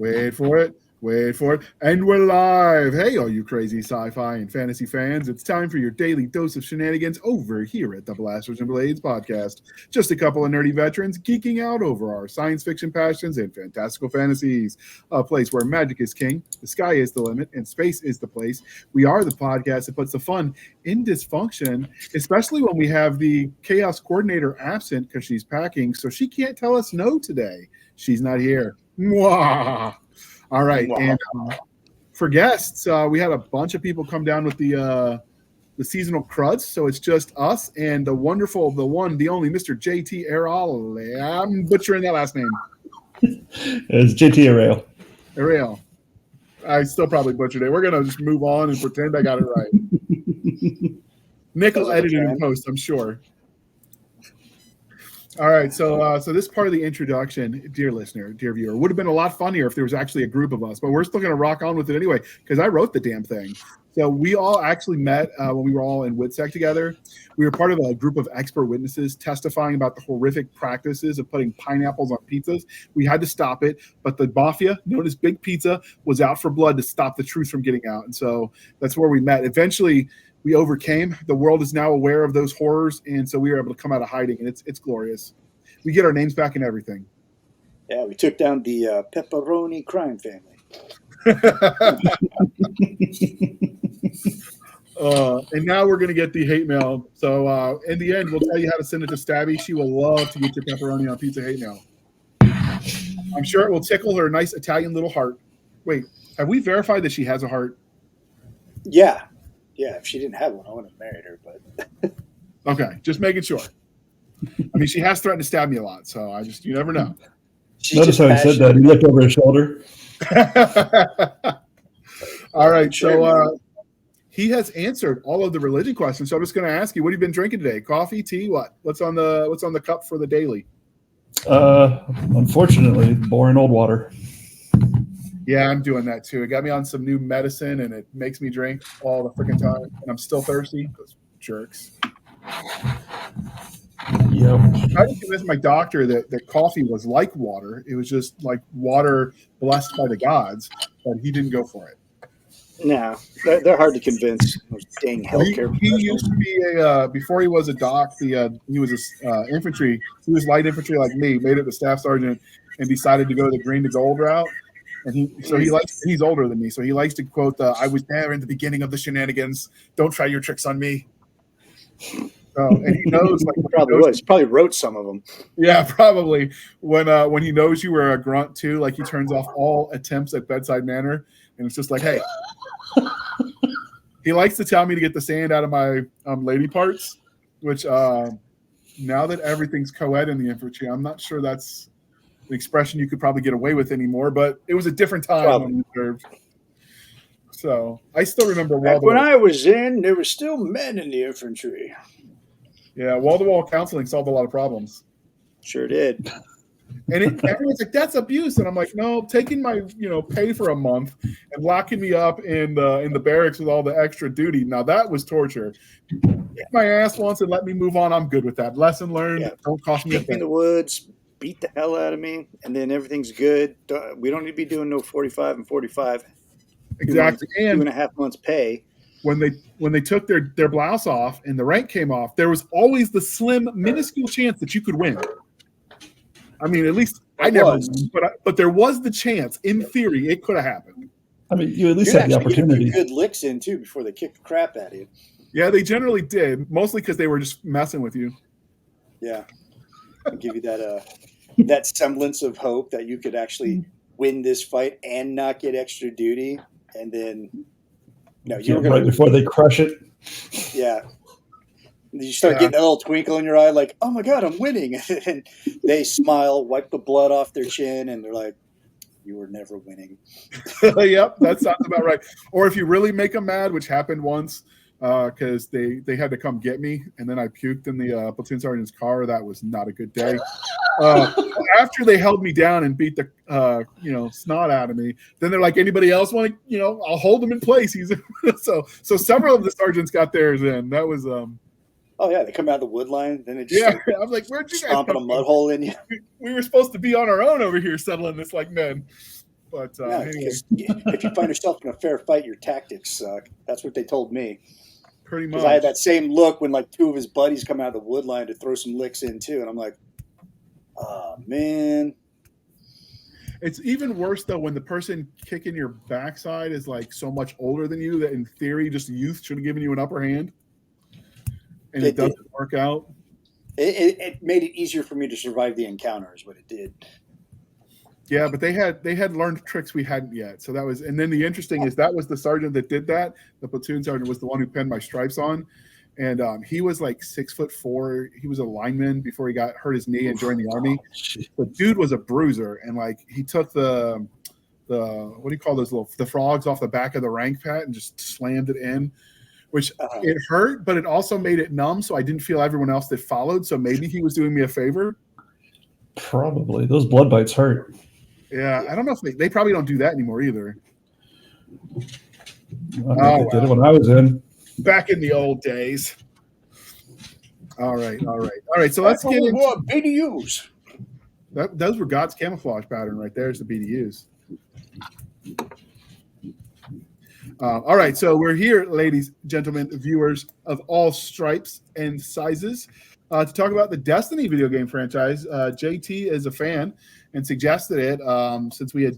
Wait for it. Wait for it. And we're live. Hey, all you crazy sci-fi and fantasy fans. It's time for your daily dose of shenanigans over here at the Blasters and Blades podcast. Just a couple of nerdy veterans geeking out over our science fiction passions and fantastical fantasies. A place where magic is king, the sky is the limit, and space is the place. We are the podcast that puts the fun in dysfunction, especially when we have the chaos coordinator absent because she's packing, so she can't tell us no today. She's not here. Mwah. All right, wow. And for guests, we had a bunch of people come down with the seasonal cruds, so it's just us and the wonderful, the one, the only Mr. JT Errol. I'm butchering that last name. It's JT Errol. Errol. I still probably butchered it. We're going to just move on and pretend I got it right. Nick will edit it in post, I'm sure. All right, so this part of the introduction, dear listener, dear viewer, would have been a lot funnier if there was actually a group of us, but we're still going to rock on with it anyway because I wrote the damn thing. So we all actually met when we were all in WITSEC together. We were part of a group of expert witnesses testifying about the horrific practices of putting pineapples on pizzas. We had to stop it, but the mafia, known as Big Pizza, was out for blood to stop the truth from getting out, and so that's where we met. Eventually, we overcame. The world is now aware of those horrors, and so we were able to come out of hiding, and it's glorious. We get our names back and everything. Yeah, we took down the pepperoni crime family. And now we're going to get the hate mail. So in the end, we'll tell you how to send it to Stabby. She will love to get your pepperoni on pizza hate mail. I'm sure it will tickle her nice Italian little heart. Wait, have we verified that she has a heart? Yeah. Yeah, if she didn't have one, I wouldn't have married her. But okay, just making sure. I mean, she has threatened to stab me a lot, so you never know. Notice how he said that. He looked over his shoulder. All right, so he has answered all of the religion questions. So I'm just going to ask you, what have you been drinking today? Coffee, tea, what? What's on the cup for the daily? Unfortunately, boring old water. Yeah, I'm doing that too. It got me on some new medicine, and it makes me drink all the freaking time, and I'm still thirsty. Those jerks. Yep. I didn't convince my doctor that coffee was like water. It was just like water blessed by the gods, but he didn't go for it. No, they're hard to convince. Those dang healthcare. He used to be before he was a doc. He was a infantry. He was light infantry like me. Made it to staff sergeant, and decided to go the green to gold route. And he's older than me, so he likes to quote I was there in the beginning of the shenanigans. Don't try your tricks on me. And he knows, like, he probably wrote some of them. Yeah, probably. When he knows you were a grunt too, like he turns off all attempts at bedside manner, and it's just like, hey. He likes to tell me to get the sand out of my lady parts, which now that everything's co-ed in the infantry, I'm not sure that's an expression you could probably get away with anymore, but it was a different time when we served. So I still remember when I was in, there were still men in the infantry. Yeah, wall-to-wall counseling solved a lot of problems. Sure did. And everyone's like, that's abuse. And I'm like, no, taking my pay for a month and locking me up in the barracks with all the extra duty. Now that was torture. Kick my ass once and let me move on. I'm good with that. Lesson learned. Yeah. Don't cost me a thing. In the woods, beat the hell out of me, and then everything's good. We don't need to be doing no 45 and 45. Exactly. And 2.5 months pay. When they took their blouse off and the rank came off, there was always the slim, minuscule chance that you could win. I mean, at least I never won, but there was the chance. In theory, it could have happened. I mean, you at least had the opportunity. Good licks in too before they kicked the crap out of you. Yeah, they generally did, mostly because they were just messing with you. Yeah, I'll give you that semblance of hope that you could actually win this fight and not get extra duty, and then you were right before they crush it. Yeah. You start getting a little twinkle in your eye, like, oh my God, I'm winning. And they smile, wipe the blood off their chin, and they're like, you were never winning. Yep, that sounds about right. Or if you really make them mad, which happened once, because they had to come get me, and then I puked in the platoon sergeant's car. That was not a good day. After they held me down and beat the snot out of me, then they're like, anybody else want to, I'll hold him in place. He's so several of the sergeants got theirs in. That was Oh yeah, they come out of the wood line, then they just I'm like, where'd you guys stomping a mud hole in you? We were supposed to be on our own over here settling this like men. But Yeah, anyway, because if you find yourself in a fair fight, your tactics suck. That's what they told me. pretty Because I had much. that same look when like two of his buddies come out of the wood line to throw some licks in too, and I'm like, oh man. It's even worse though when the person kicking your backside is like so much older than you that in theory just youth should have given you an upper hand, and it doesn't work out. It made it easier for me to survive the encounter, is what it did. Yeah, but they had learned tricks we hadn't yet. So that was, and then the interesting is that was the sergeant that did that. The platoon sergeant was the one who pinned my stripes on, and he was like 6'4". He was a lineman before he got hurt his knee and joined the army. The dude was a bruiser, and like he took the what do you call those the frogs off the back of the rank pad and just slammed it in, which it hurt, but it also made it numb. So I didn't feel everyone else that followed. So maybe he was doing me a favor. Probably those blood bites hurt. Yeah, I don't know if they probably don't do that anymore either. I mean, they did it when I was in. Back in the old days. All right. So let's get into BDUs. Those were God's camouflage pattern right there. Is the BDUs. All right, so we're here, ladies, gentlemen, viewers of all stripes and sizes, to talk about the Destiny video game franchise. JT is a fan and suggested it since we have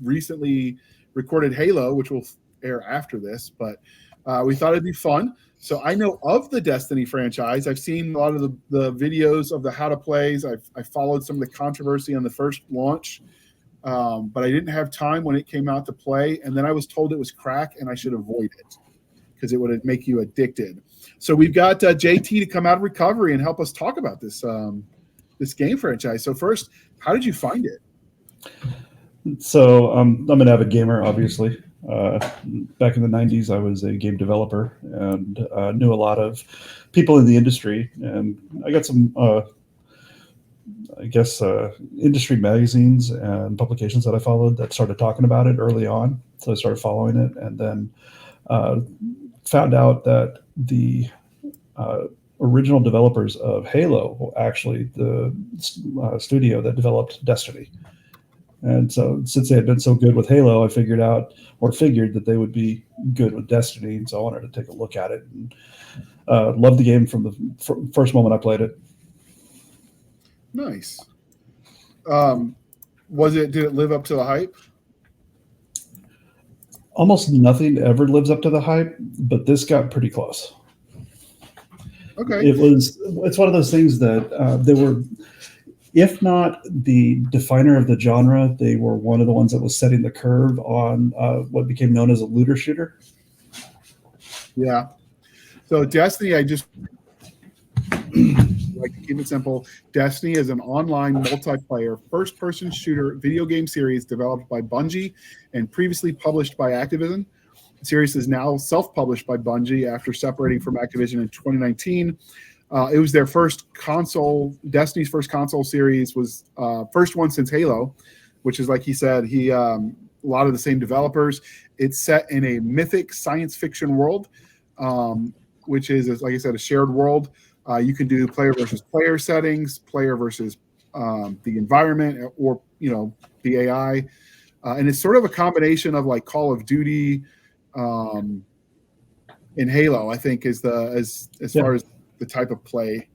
recently recorded Halo, which will air after this, but we thought it'd be fun. So I know of the Destiny franchise. I've seen a lot of the videos of the how to plays. I followed some of the controversy on the first launch, but I didn't have time when it came out to play. And then I was told it was crack and I should avoid it because it would make you addicted. So we've got JT to come out of recovery and help us talk about this this game franchise. So first, how did you find it? So I'm an avid gamer, obviously. Back in the 90s, I was a game developer and knew a lot of people in the industry. And I got some, industry magazines and publications that I followed that started talking about it early on. So I started following it and then found out that the original developers of Halo were actually the studio that developed Destiny. And so since they had been so good with Halo, I figured that they would be good with Destiny. And so I wanted to take a look at it and loved the game from the first moment I played it. Nice. Did it live up to the hype? Almost nothing ever lives up to the hype, but this got pretty close. Okay. It's one of those things that they were, if not the definer of the genre, they were one of the ones that was setting the curve on what became known as a looter shooter. Yeah. So Destiny, I just like to keep it simple. Destiny is an online multiplayer first-person shooter video game series developed by Bungie and previously published by Activision. The series is now self-published by Bungie after separating from Activision in 2019. It was their first console. Destiny's first console series was first one since Halo, which is like he said. A lot of the same developers. It's set in a mythic science fiction world, which is, like I said, a shared world. You can do player versus player settings, player versus the environment, or the AI, and it's sort of a combination of like Call of Duty and Halo. I think is as far as the type of play.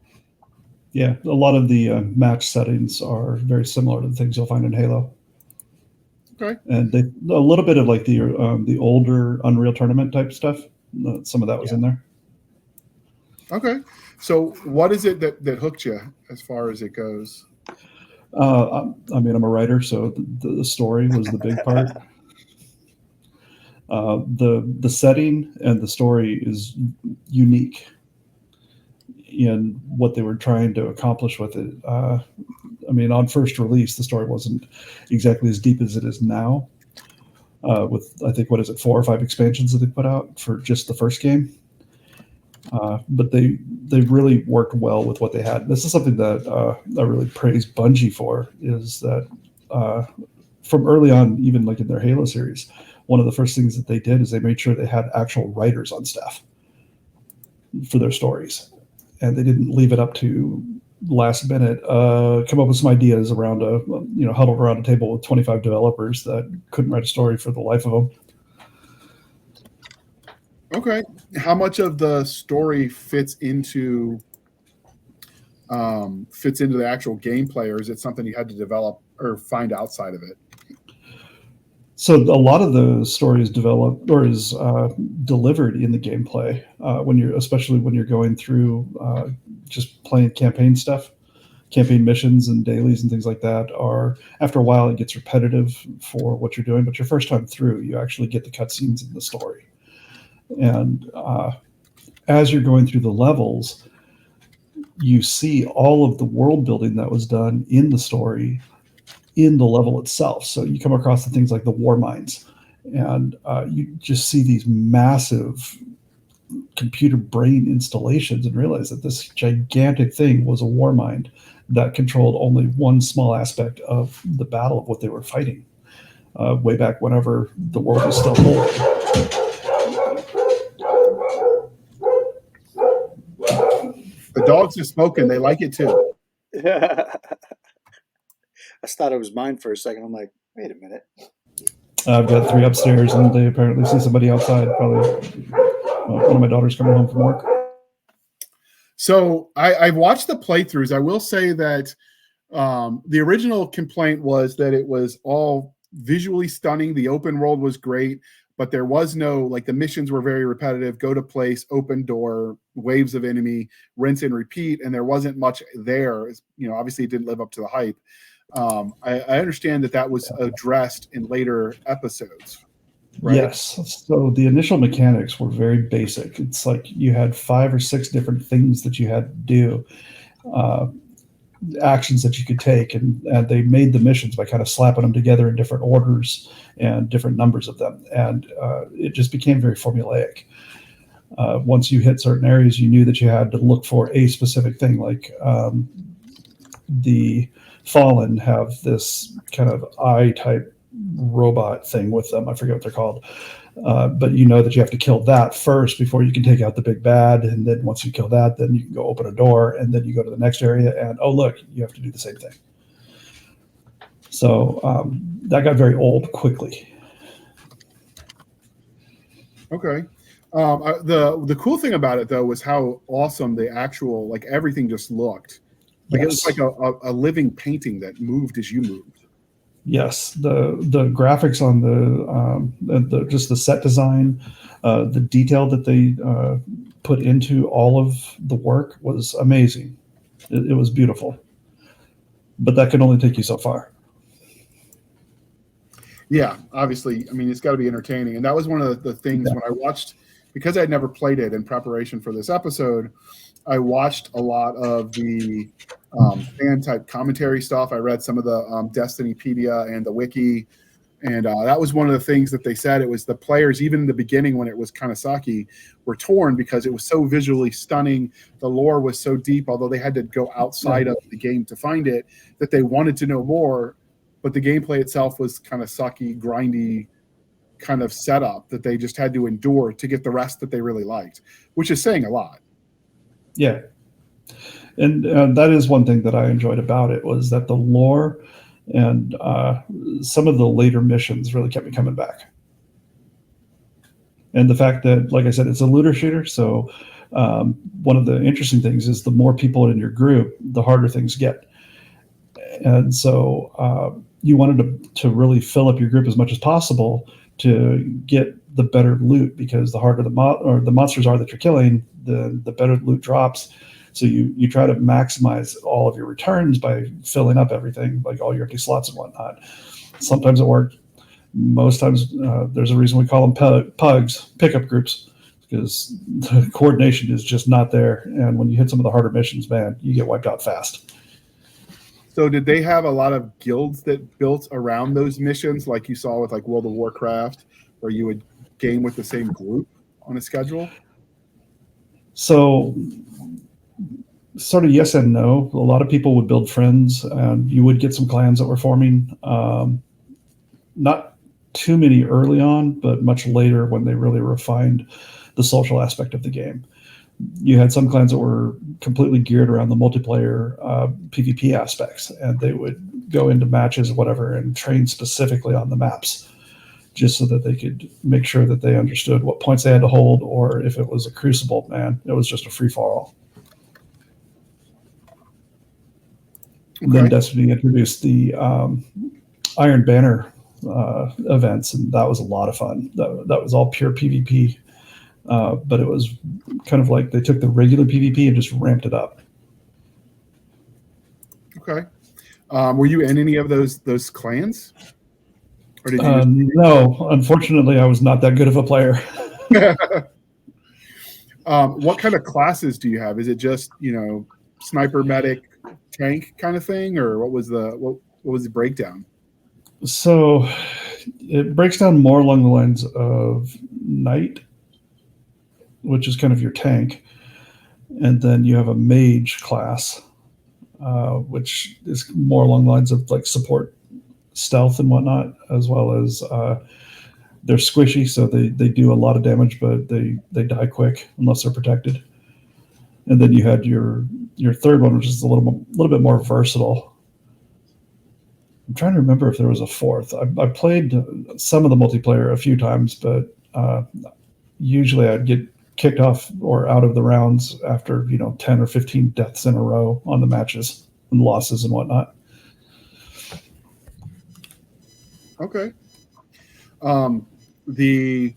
Yeah, a lot of the match settings are very similar to the things you'll find in Halo. Okay, and a little bit of like the older Unreal Tournament type stuff. Some of that was in there. Okay, so what is it that hooked you as far as it goes? I mean, I'm a writer, so the story was the big part. The setting and the story is unique in what they were trying to accomplish with it. I mean, on first release, the story wasn't exactly as deep as it is now. With I think 4 or 5 expansions that they put out for just the first game. But they really worked well with what they had. This is something that I really praise Bungie for, is that from early on, even like in their Halo series, one of the first things that they did is they made sure they had actual writers on staff for their stories. And they didn't leave it up to last minute, come up with some ideas around huddled around a table with 25 developers that couldn't write a story for the life of them. Okay. How much of the story fits into the actual gameplay, or is it something you had to develop or find outside of it? So a lot of the story is developed or is delivered in the gameplay especially when you're going through just playing campaign stuff, campaign missions and dailies and things like that. After a while, it gets repetitive for what you're doing. But your first time through, you actually get the cutscenes in the story, and as you're going through the levels, you see all of the world building that was done in the story in the level itself. So you come across the things like the war mines, and you just see these massive computer brain installations and realize that this gigantic thing was a war mine that controlled only one small aspect of the battle of what they were fighting way back whenever the world was still whole. The dogs are smoking. They like it too. I thought it was mine for a second. I'm like, wait a minute. I've got 3 upstairs, and they apparently see somebody outside. Probably one of my daughters coming home from work. So I've watched the playthroughs. I will say that the original complaint was that it was all visually stunning. The open world was great, but there was no, the missions were very repetitive. Go to place, open door, waves of enemy, rinse and repeat, and there wasn't much there. Obviously it didn't live up to the hype. I understand that was addressed in later episodes, right? Yes. So the initial mechanics were very basic. It's like you had 5 or 6 different things that you had to do, actions that you could take, and they made the missions by kind of slapping them together in different orders and different numbers of them, and it just became very formulaic. Once you hit certain areas, you knew that you had to look for a specific thing, like the Fallen have this kind of eye-type robot thing with them. I forget what they're called. But you know that you have to kill that first before you can take out the big bad. And then once you kill that, then you can go open a door, and then you go to the next area, and oh, look, you have to do the same thing. So that got very old quickly. Okay. The cool thing about it, though, was how awesome the actual, everything just looked. It was like a living painting that moved as you moved. Yes, the graphics on the just the set design, the detail that they put into all of the work was amazing. It was beautiful, but that could only take you so far. Yeah, obviously. I mean, it's got to be entertaining, and that was one of the things when I watched, because I'd never played it in preparation for this episode. I watched a lot of the fan type commentary stuff. I read some of the Destinypedia and the wiki, and that was one of the things that they said. It was the players, even in the beginning when it was kind of sucky, were torn because it was so visually stunning. The lore was so deep, although they had to go outside of the game to find it, that they wanted to know more. But the gameplay itself was kind of sucky, grindy kind of setup that they just had to endure to get the rest that they really liked, which is saying a lot. Yeah. And that is one thing that I enjoyed about it, was that the lore and some of the later missions really kept me coming back. And the fact that, like I said, it's a looter shooter. So one of the interesting things is the more people in your group, the harder things get. And so you wanted to really fill up your group as much as possible to get the better loot, because the harder the monsters are that you're killing, the better the loot drops. So you try to maximize all of your returns by filling up everything, like all your empty slots and whatnot. Sometimes it worked. Most times there's a reason we call them pugs, pickup groups, because the coordination is just not there. And when you hit some of the harder missions, man, you get wiped out fast. So did they have a lot of guilds that built around those missions, like you saw with World of Warcraft, where you would game with the same group on a schedule? So sort of yes and no. A lot of people would build friends, and you would get some clans that were forming. Not too many early on, but much later when they really refined the social aspect of the game. you had some clans that were completely geared around the multiplayer PvP aspects, and they would go into matches or whatever and train specifically on the maps, just so that they could make sure that they understood what points they had to hold, or if it was a crucible, man, it was just a free for all. Okay. Then Destiny introduced the Iron Banner events, and that was a lot of fun. That was all pure PvP. But it was kind of like they took the regular PvP and just ramped it up. Okay. Were you in any of those clans? Or did you no, unfortunately, I was not that good of a player. What kind of classes do you have? Is it just, sniper, medic, tank kind of thing, or what was the breakdown? So it breaks down more along the lines of knight, which is kind of your tank, and then you have a mage class, which is more along the lines of like support, stealth, and whatnot, as well as they're squishy, so they do a lot of damage, but they die quick unless they're protected. And then you had your third one, which is a little bit more versatile. I'm trying to remember if there was a fourth. I played some of the multiplayer a few times, but usually I'd get kicked off or out of the rounds after 10 or 15 deaths in a row on the matches and losses and whatnot. Okay. It's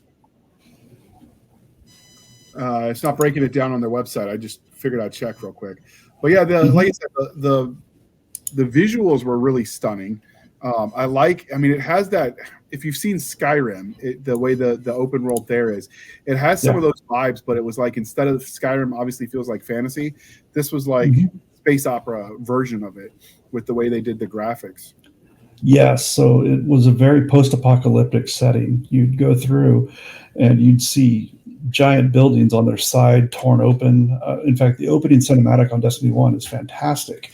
not breaking it down on their website. I just figured I'd check real quick. But yeah, like I said, the visuals were really stunning. It has that. If you've seen Skyrim, the way the open world there is, it has some of those vibes, but it was like, instead of Skyrim obviously feels like fantasy, this was like space opera version of it with the way they did the graphics. Yes, so it was a very post-apocalyptic setting. You'd go through and you'd see giant buildings on their side torn open. In fact, the opening cinematic on Destiny 1 is fantastic,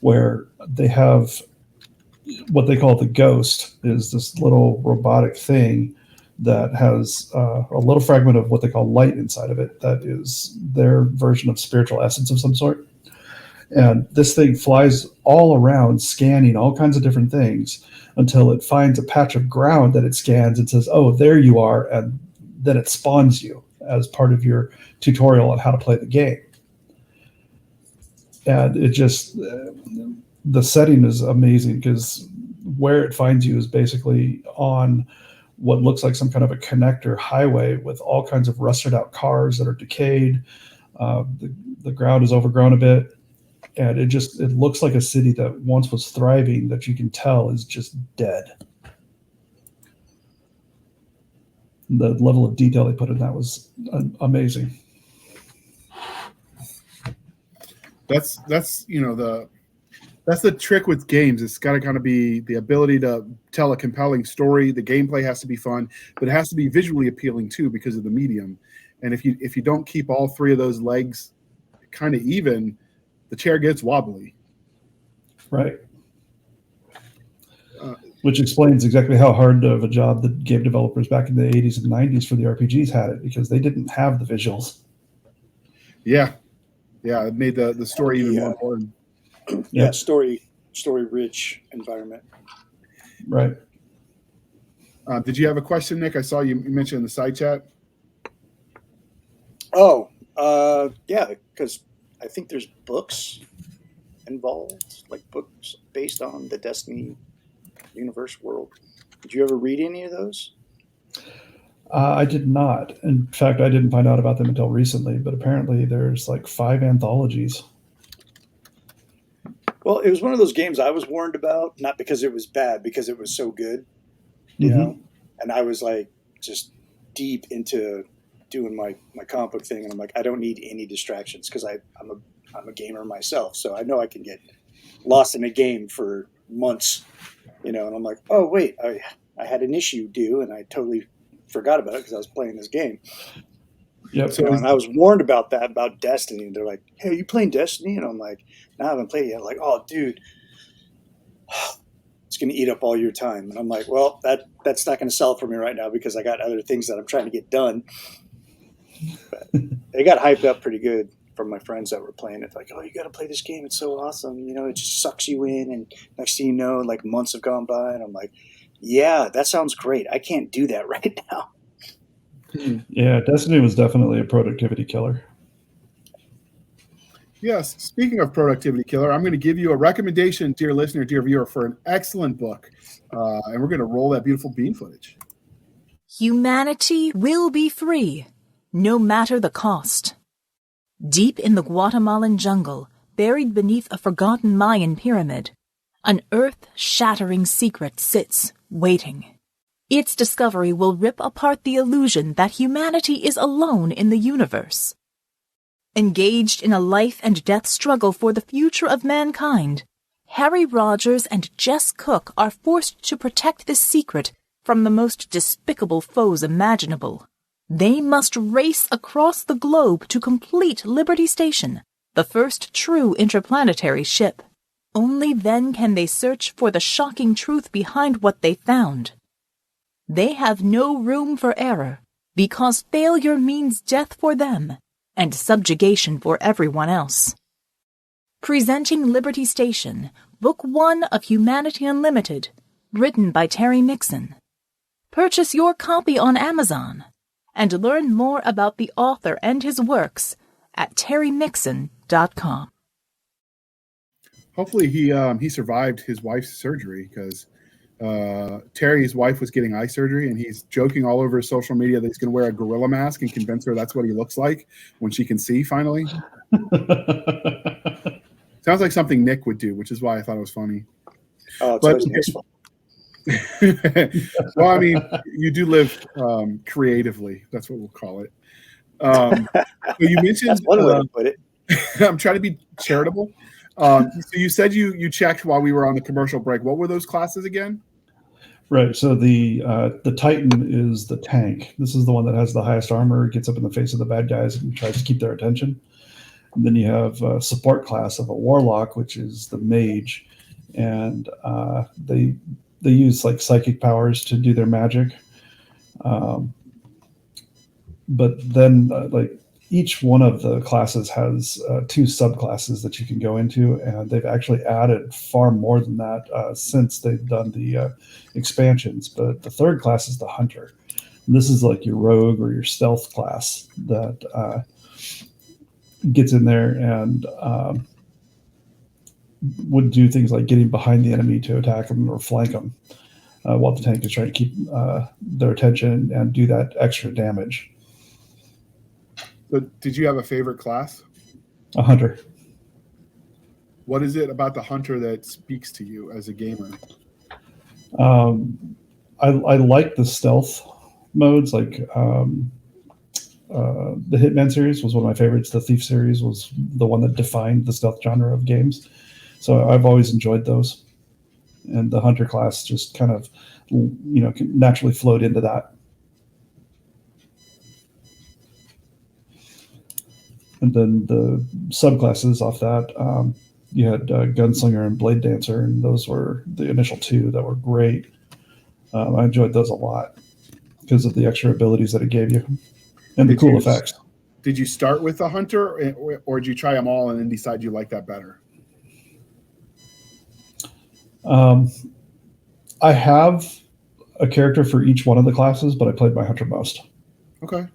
where they have what they call the Ghost, is this little robotic thing that has a little fragment of what they call light inside of it. That is their version of spiritual essence of some sort. And this thing flies all around, scanning all kinds of different things until it finds a patch of ground that it scans and says, "Oh, there you are," and then it spawns you as part of your tutorial on how to play the game. And it just, the setting is amazing, because where it finds you is basically on what looks like some kind of a connector highway with all kinds of rusted out cars that are decayed. The ground is overgrown a bit. And it looks like a city that once was thriving, that you can tell is just dead. The level of detail they put in that was amazing. That's the trick with games. It's got to kind of be the ability to tell a compelling story. The gameplay has to be fun, but it has to be visually appealing too, because of the medium. And if you don't keep all three of those legs kind of even, the chair gets wobbly. Right. Which explains exactly how hard of a job the game developers back in the 80s and 90s for the RPGs had it, because they didn't have the visuals. Yeah. Yeah, it made the story even more important. Yeah, story rich environment. Right. Did you have a question, Nick? I saw you mentioned in the side chat. Oh, yeah, because I think there's books involved, like books based on the Destiny universe world. Did you ever read any of those? I did not. In fact, I didn't find out about them until recently, but apparently there's like 5 anthologies. Well, it was one of those games I was warned about, not because it was bad, because it was so good, you know? And I was like just deep into doing my comic book thing, and I'm like, I don't need any distractions, because I'm a gamer myself, so I know I can get lost in a game for months, and I'm like, oh wait, I had an issue due, and I totally forgot about it because I was playing this game. Yep. So, and I was warned about that, about Destiny. They're like, hey, are you playing Destiny? And I'm like, no, I haven't played it yet. I'm like, oh, dude, it's going to eat up all your time. And I'm like, well, that's not going to sell for me right now, because I got other things that I'm trying to get done. But they got hyped up pretty good from my friends that were playing it. Like, oh, you got to play this game. It's so awesome. You know, it just sucks you in. And next thing you know, like months have gone by. And I'm like, yeah, that sounds great. I can't do that right now. Yeah, Destiny was definitely a productivity killer. Yes. Speaking of productivity killer, I'm going to give you a recommendation, dear listener, dear viewer, for an excellent book. And we're going to roll that beautiful bean footage. Humanity will be free, no matter the cost. Deep in the Guatemalan jungle, buried beneath a forgotten Mayan pyramid, an earth-shattering secret sits, waiting. Its discovery will rip apart the illusion that humanity is alone in the universe. Engaged in a life-and-death struggle for the future of mankind, Harry Rogers and Jess Cook are forced to protect this secret from the most despicable foes imaginable. They must race across the globe to complete Liberty Station, the first true interplanetary ship. Only then can they search for the shocking truth behind what they found. They have no room for error, because failure means death for them and subjugation for everyone else. Presenting Liberty Station, Book 1 of Humanity Unlimited, written by Terry Mixon. Purchase your copy on Amazon and learn more about the author and his works at terrymixon.com. Hopefully he survived his wife's surgery, because Terry's wife was getting eye surgery, and he's joking all over his social media that he's going to wear a gorilla mask and convince her that's what he looks like when she can see finally. Sounds like something Nick would do, which is why I thought it was funny. Oh, it's always Nick's fault. Well, I mean, you do live creatively. That's what we'll call it. So you mentioned That's one way to put it. I'm trying to be charitable. So you said you checked while we were on the commercial break. What were those classes again? Right. So the Titan is the tank. This is the one that has the highest armor, gets up in the face of the bad guys and tries to keep their attention. And then you have a support class of a warlock, which is the mage, and they use like psychic powers to do their magic. But then like each one of the classes has 2 subclasses that you can go into, and they've actually added far more than that since they've done the expansions. But the third class is the hunter. And this is like your rogue or your stealth class that gets in there and would do things like getting behind the enemy to attack them or flank them while the tank is trying to keep their attention and do that extra damage. So did you have a favorite class? A hunter. What is it about the hunter that speaks to you as a gamer? I like the stealth modes. Like the Hitman series was one of my favorites. The Thief series was the one that defined the stealth genre of games. So I've always enjoyed those. And the hunter class just kind of, can naturally float into that. And then the subclasses off that, you had Gunslinger and Blade Dancer, and those were the initial 2 that were great. I enjoyed those a lot because of the extra abilities that it gave you and the cool effects. Did you start with the hunter, or did you try them all and then decide you like that better? I have a character for each one of the classes, but I played my hunter most. Okay.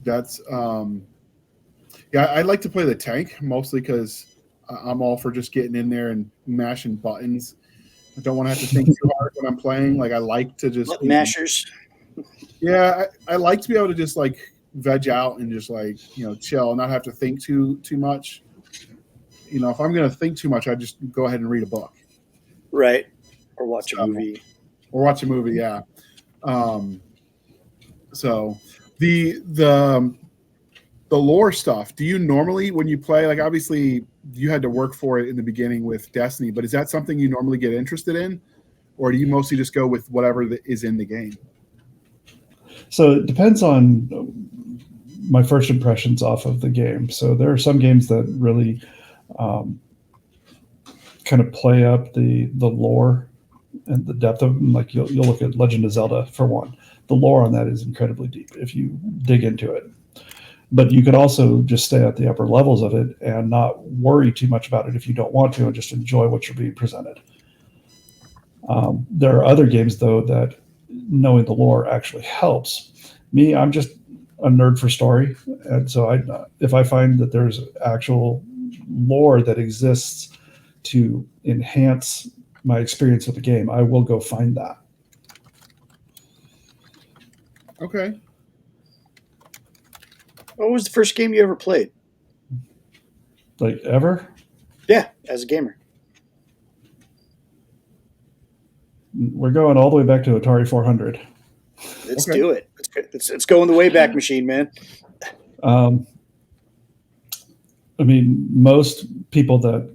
That's I like to play the tank mostly because I'm all for just getting in there and mashing buttons. I don't want to have to think too hard when I'm playing. Like I like to just Button mashers. Yeah, I like to be able to just like veg out and just like chill, not have to think too much. If I'm going to think too much, I just go ahead and read a book, right, or watch a movie. Or watch a movie, yeah. So the lore stuff, do you normally, when you play, like obviously you had to work for it in the beginning with Destiny, but is that something you normally get interested in, or do you mostly just go with whatever is in the game? So it depends on my first impressions off of the game. So there are some games that really kind of play up the lore and the depth of them. Like you'll look at Legend of Zelda for one. the lore on that is incredibly deep if you dig into it. But you could also just stay at the upper levels of it and not worry too much about it if you don't want to, and just enjoy what you're being presented. There are other games, though, that knowing the lore actually helps. Me, I'm just a nerd for story. And so if I find that there's actual lore that exists to enhance my experience with the game, I will go find that. Okay. What was the first game you ever played? Like, ever? Yeah, as a gamer. We're going all the way back to Atari 400. Let's do it. It's going the way back machine, man. I mean, most people that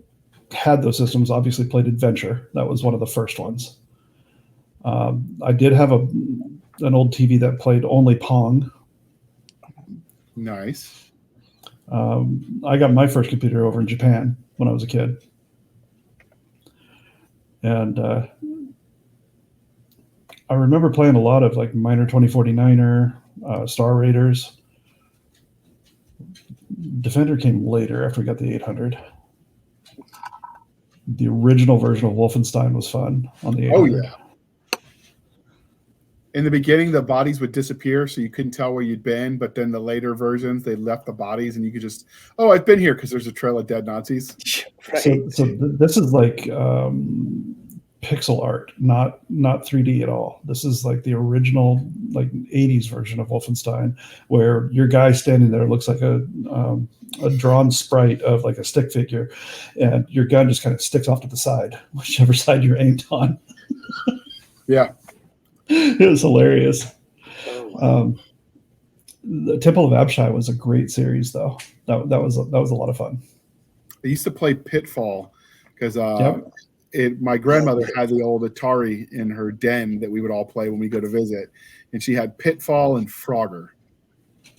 had those systems obviously played Adventure. That was one of the first ones. I did have an old TV that played only Pong. Nice. I got my first computer over in Japan when I was a kid. And I remember playing a lot of like Miner 2049er, Star Raiders. Defender came later after we got the 800. The original version of Wolfenstein was fun on the 800. Oh, yeah. In the beginning, the bodies would disappear, so you couldn't tell where you'd been. But then the later versions, they left the bodies, and you could just, oh, I've been here because there's a trail of dead Nazis. Right. So this is like pixel art, not 3D at all. This is like the original, like 80s version of Wolfenstein, where your guy standing there looks like a drawn sprite of like a stick figure, and your gun just kind of sticks off to the side, whichever side you're aimed on. Yeah. It was hilarious. Oh, wow. The Temple of Abshai was a great series, though. That was a lot of fun. I used to play Pitfall because Yep. my grandmother had the old Atari in her den that we would all play when we go to visit, and she had Pitfall and Frogger.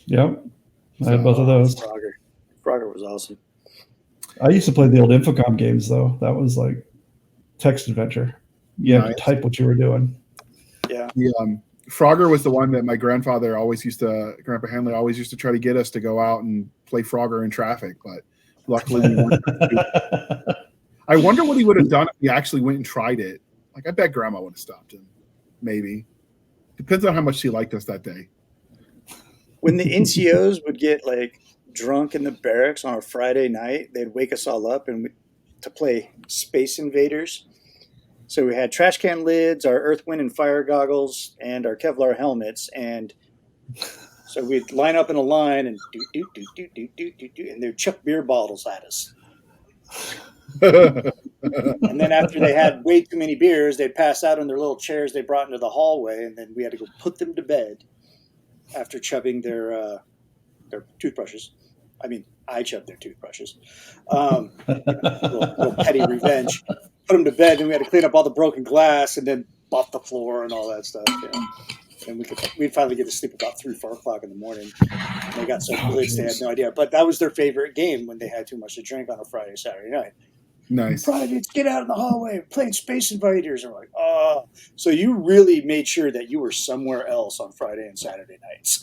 Yep. I had both of those. Frogger was awesome. I used to play the old Infocom games, though. That was like text adventure. You had to type what you were doing. Yeah. Frogger was the one that my Grandpa Handley always used to try to get us to go out and play Frogger in traffic, but luckily we weren't. I wonder what he would have done if he actually went and tried it. Like, I bet Grandma would have stopped him. Maybe. Depends on how much she liked us that day. When the NCOs would get like drunk in the barracks on a Friday night, they'd wake us all up to play Space Invaders. So we had trash can lids, our Earth, Wind, and Fire goggles, and our Kevlar helmets. And so we'd line up in a line and and they'd chuck beer bottles at us. And then after they had way too many beers, they'd pass out on their little chairs they brought into the hallway, and then we had to go put them to bed after chubbing their toothbrushes. I mean, I chubbed their toothbrushes. Little petty revenge. Put them to bed, and we had to clean up all the broken glass and then buff the floor and all that stuff. And we'd finally get to sleep about 3, 4 o'clock in the morning. And they got so blitzed they had no idea. But that was their favorite game when they had too much to drink on a Friday, Saturday night. Nice. Privates, get out in the hallway, playing Space Invaders. And we're like, oh. So you really made sure that you were somewhere else on Friday and Saturday nights.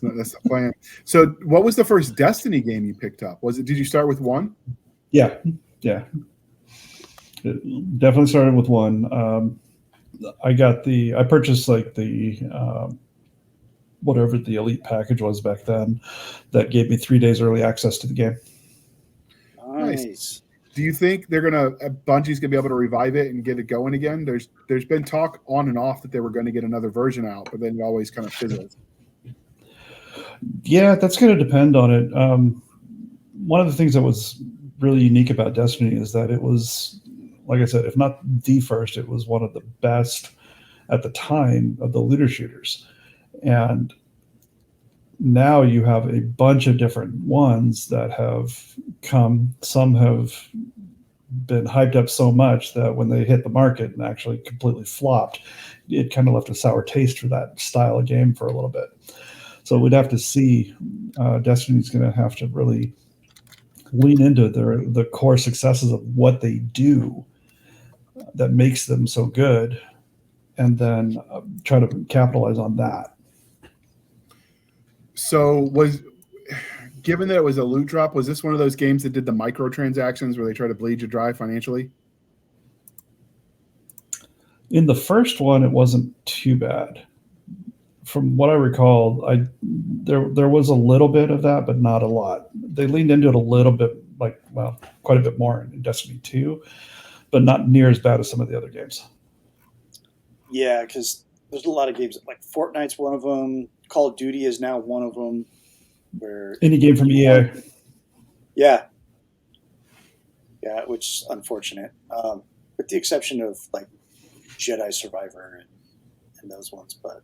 That's the plan. So what was the first Destiny game you picked up? Did you start with 1? Yeah. It definitely started with 1. I purchased like the whatever the elite package was back then that gave me 3 days early access to the game. Nice. Do you think Bungie's gonna be able to revive it and get it going again? There's been talk on and off that they were going to get another version out, but then it always kind of fizzles. Yeah, that's going to depend on it. One of the things that was really unique about Destiny is that it was, like I said, if not the first, it was one of the best at the time of the looter shooters. And now you have a bunch of different ones that have come. Some have been hyped up so much that when they hit the market and actually completely flopped, it kind of left a sour taste for that style of game for a little bit. So we'd have to see. Destiny's going to have to really lean into the core successes of what they do that makes them so good, and then try to capitalize on that. So given that it was a loot drop, was this one of those games that did the microtransactions where they try to bleed you dry financially? In the first one, it wasn't too bad. From what I recall, there was a little bit of that, but not a lot. They leaned into it a little bit, quite a bit more in Destiny 2, but not near as bad as some of the other games. Yeah, because there's a lot of games, like Fortnite's one of them. Call of Duty is now one of them. Where any game from EA. Yeah, which is unfortunate. With the exception of like Jedi Survivor and those ones, but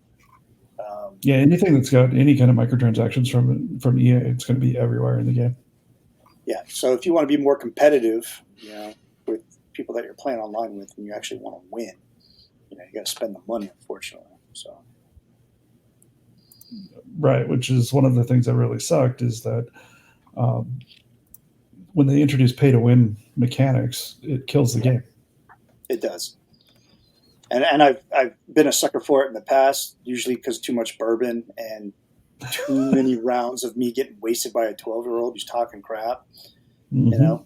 anything that's got any kind of microtransactions from EA, it's going to be everywhere in the game. Yeah, so if you want to be more competitive, with people that you're playing online with, and you actually want to win, you got to spend the money, unfortunately. So. Right, which is one of the things that really sucked is that when they introduce pay-to-win mechanics, it kills the game. It does. And I've been a sucker for it in the past, usually because too much bourbon and too many rounds of me getting wasted by a 12-year-old who's talking crap, Mm-hmm.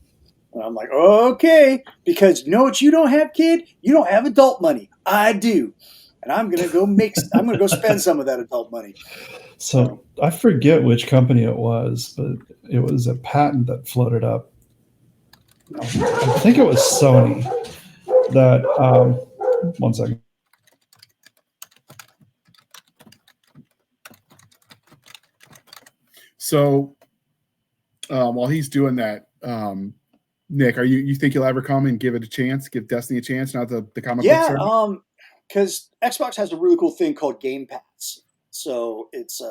And I'm like, okay, because you know what you don't have, kid? You don't have adult money. I do. And I'm going to go spend some of that adult money. So I forget which company it was, but it was a patent that floated up. I think it was Sony that, one second. So while he's doing that, Nick, you think you'll ever come and give it a chance, give Destiny a chance, not the comic book service? Yeah, because Xbox has a really cool thing called Game Pass. So it's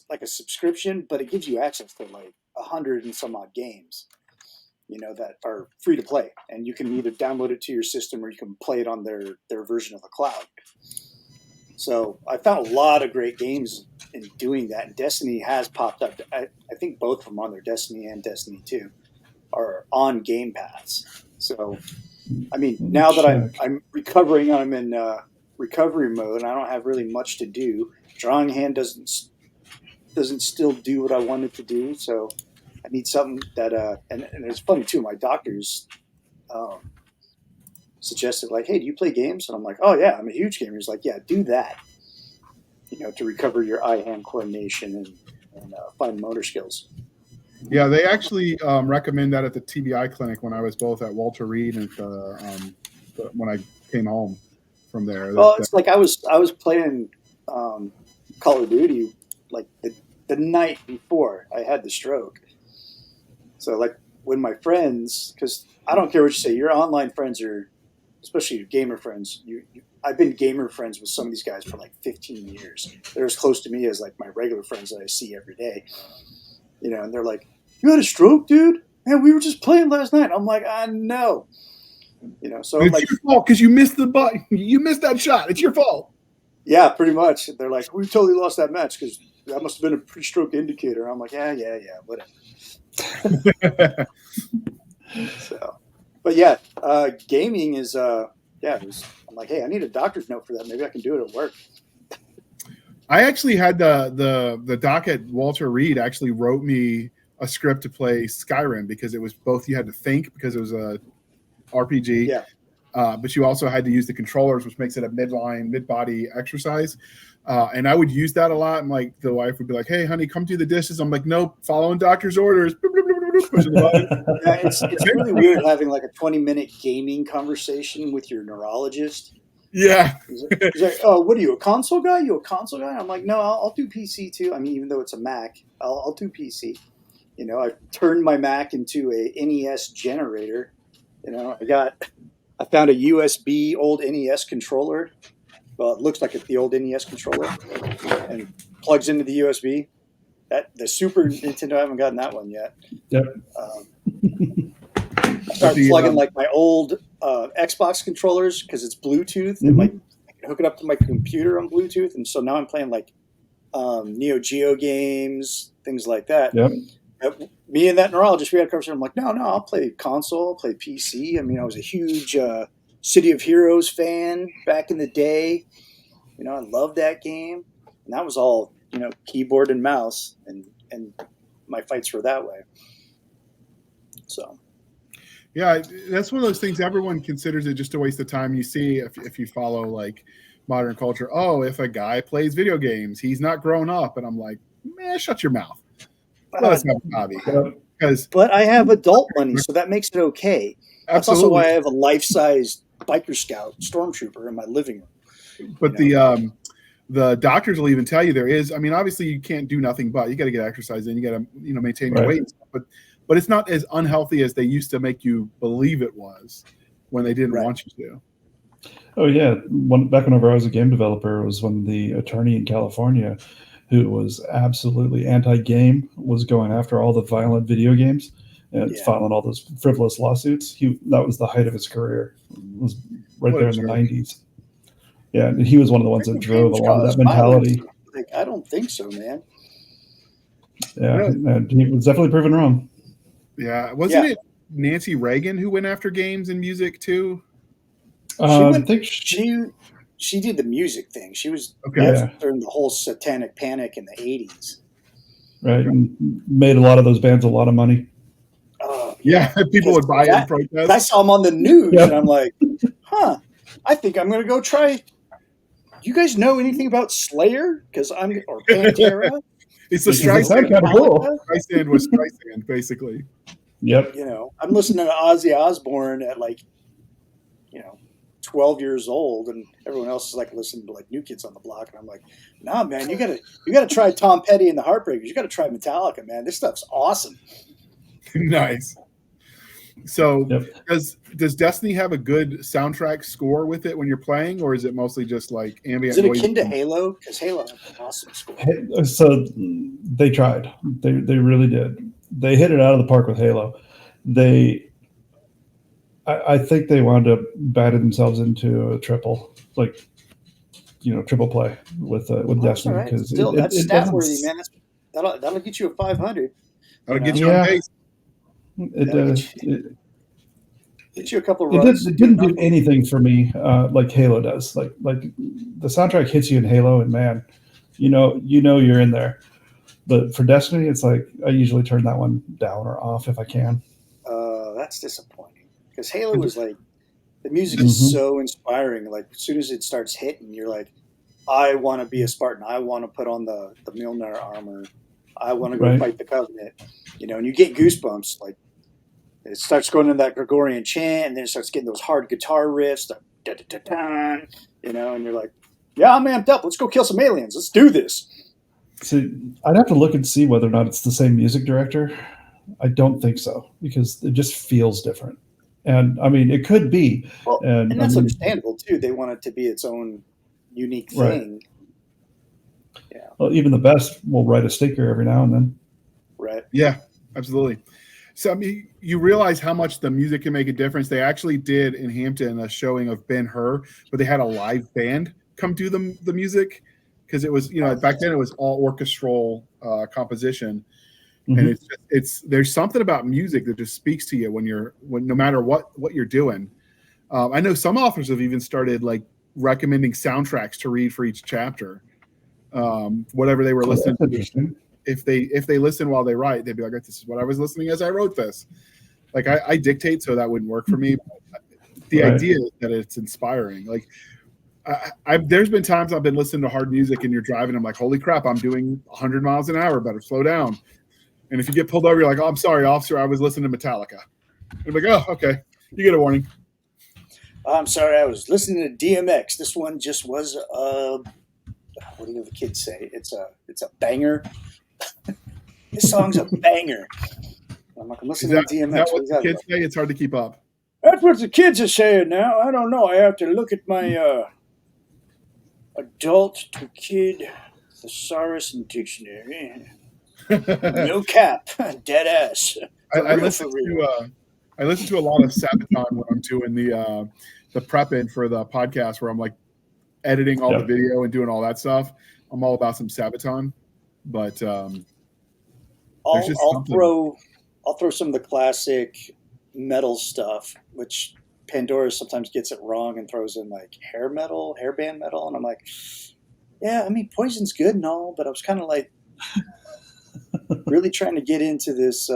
like a subscription, but it gives you access to like 100 and some odd games, that are free to play, and you can either download it to your system or you can play it on their version of the cloud. So I found a lot of great games in doing that, and Destiny has popped up. I think both of them on their Destiny and Destiny 2 are on Game Pass. So, I mean, now that I'm recovering, I'm in recovery mode, and I don't have really much to do. Drawing Hand doesn't still do what I wanted to do, so I need something that and it's funny too. My doctors suggested, like, hey, do you play games? And I'm like, oh yeah, I'm a huge gamer. He's like, yeah, do that, to recover your eye-hand coordination and fine motor skills. Yeah, they actually recommend that at the TBI clinic when I was both at Walter Reed and when I came home from there. Well, it's like I was playing Call of Duty like the night before I had the stroke. So like when my friends, because I don't care what you say, your online friends are, especially your gamer friends. I've been gamer friends with some of these guys for like 15 years. They're as close to me as like my regular friends that I see every day. And they're like, "You had a stroke, dude? Man, we were just playing last night." I'm like, "I know." So it's like, your fault because you missed the button. You missed that shot. It's your fault. Yeah, pretty much. They're like, "We totally lost that match because that must have been a pre-stroke indicator." I'm like, yeah, whatever. So, but yeah, gaming is I'm like, hey, I need a doctor's note for that. Maybe I can do it at work. I actually had the doc at Walter Reed actually wrote me a script to play Skyrim because it was both you had to think because it was a RPG, but you also had to use the controllers, which makes it a mid-body exercise. And I would use that a lot. And like the wife would be like, "Hey, honey, come do the dishes." I'm like, "Nope, following doctor's orders." Pushing the button. Yeah, it's really weird having like a 20-minute gaming conversation with your neurologist. Yeah. He's like, "Oh, what are you, a console guy? You a console guy?" I'm like, "No, I'll do PC too. I mean, even though it's a Mac, I'll do PC." I turned my Mac into a NES generator. I found a USB old NES controller. Well, it looks like it's the old NES controller, and plugs into the USB. The Super Nintendo, I haven't gotten that one yet. Yep. I started plugging like my old Xbox controllers because it's Bluetooth, and like I can hook it up to my computer on Bluetooth, and so now I'm playing like Neo Geo games, things like that. Yep. Me and that neurologist, we had a conversation. I'm like, no, I'll play console, I'll play PC. I mean, I was a huge City of Heroes fan back in the day. I loved that game, and that was all keyboard and mouse, and my fights were that way. So. Yeah, that's one of those things everyone considers it just a waste of time. You see, if you follow like modern culture, oh, if a guy plays video games, he's not grown up, and I'm like, man, shut your mouth. Let us have a hobby. But I have adult money, so that makes it okay. That's Absolutely. also why I have a life-size biker scout stormtrooper in my living room. But the doctors will even tell you there is. I mean, obviously you can't do nothing, but you got to get exercise in. You got to maintain your weight and stuff. But it's not as unhealthy as they used to make you believe it was when they didn't want you to. Oh yeah, back whenever I was a game developer, it was when the attorney in California, who was absolutely anti-game, was going after all the violent video games and filing all those frivolous lawsuits. That was the height of his career. It was right there in the 90s. Yeah, and he was one of the ones that drove a lot of that mentality. I don't think so, man. Yeah, really? And he was definitely proven wrong. Yeah, wasn't it Nancy Reagan who went after games and music too? I think she did the music thing. She was during the whole satanic panic in the 80s. Right, and made a lot of those bands a lot of money. Yeah, people would buy it and protest. I saw them on the news, and I'm like, I think I'm going to go try. You guys know anything about Slayer? Or Pantera? It's the Streisand. Kind of cool. Streisand was Streisand, basically. Yep. I'm listening to Ozzy Osbourne at 12 years old, and everyone else is like listening to New Kids on the Block, and I'm like, nah, man, you gotta try Tom Petty and the Heartbreakers. You gotta try Metallica, man. This stuff's awesome. Nice. So does Destiny have a good soundtrack score with it when you're playing, or is it mostly just like ambient? Is it akin to Halo? Because Halo has an awesome score. So they tried. They really did. They hit it out of the park with Halo. I think they wound up batting themselves into a triple, triple play with Destiny, because that's stat worthy, man. That'll get you a 500. That'll get you on base. Get you a couple of runs. It didn't do anything for me like Halo does. Like the soundtrack hits you in Halo, and man, you're in there. But for Destiny, it's like I usually turn that one down or off if I can. That's disappointing, because Halo was the music is so inspiring. Like as soon as it starts hitting, you're like, I want to be a Spartan. I want to put on the Mjolnir armor. I want to go fight the Covenant. And you get goosebumps. Like it starts going into that Gregorian chant, and then it starts getting those hard guitar riffs. And you're like, yeah, I'm amped up. Let's go kill some aliens. Let's do this. So I'd have to look and see whether or not it's the same music director. I don't think so, because it just feels different. And I mean, it could be. Well, and that's understandable too. They want it to be its own unique thing. Right. Yeah. Well, even the best will write a stinker every now and then. Right. Yeah, absolutely. So I mean, you realize how much the music can make a difference. They actually did in Hampton a showing of Ben-Hur, where they had a live band come do the music, because it was back then it was all orchestral composition. And there's something about music that just speaks to you when no matter what you're doing. I know some authors have even started recommending soundtracks to read for each chapter. Whatever they were listening to. If they listen while they write, they'd be like, this is what I was listening as I wrote this. Like I dictate, so that wouldn't work for me. But the idea that it's inspiring. There's been times I've been listening to hard music and you're driving. I'm like, holy crap, I'm doing 100 miles an hour. Better slow down. And if you get pulled over, you're like, oh, I'm sorry, officer. I was listening to Metallica. I'm like, oh, okay. You get a warning. I'm sorry. I was listening to DMX. This one just was what do the kids say? It's a banger. This song's a banger. I'm listening to DMX. Is that what the kids say? It's hard to keep up. That's what the kids are saying now. I don't know. I have to look at my adult to kid thesaurus and dictionary. No cap, dead ass. I listen to a lot of Sabaton when I'm doing the prep in for the podcast, where I'm editing all the video and doing all that stuff. I'm all about some Sabaton, but I'll throw some of the classic metal stuff, which Pandora sometimes gets it wrong and throws in like hairband metal, and I'm like, yeah, I mean, Poison's good and all, but I was kind of like really trying to get into this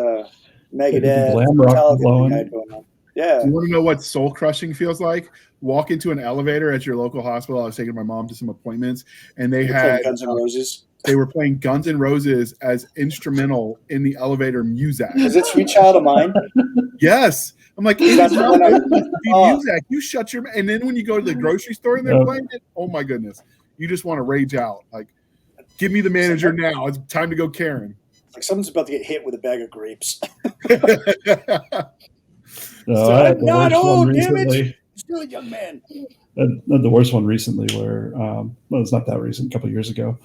Megadeth glam rock Metallica blowing. thing I had going on. Yeah. Do you want to know what soul crushing feels like? Walk into an elevator at your local hospital. I was taking my mom to some appointments, and they had Guns N' Roses. They were playing Guns N' Roses as instrumental in the elevator music. Is it Sweet Child of Mine? Yes. I'm like, That's it's the not one I- supposed to be music. You shut your. And then when you go to the grocery store and they're Yep. playing it, oh my goodness, you just want to rage out. Like, give me the manager now. It's time to go, Karen. Like someone's about to get hit with a bag of grapes. No, I had the not worst old, one damn it. recently. Still a young man. I had the worst one recently where, well, it's not that recent, a couple of years ago.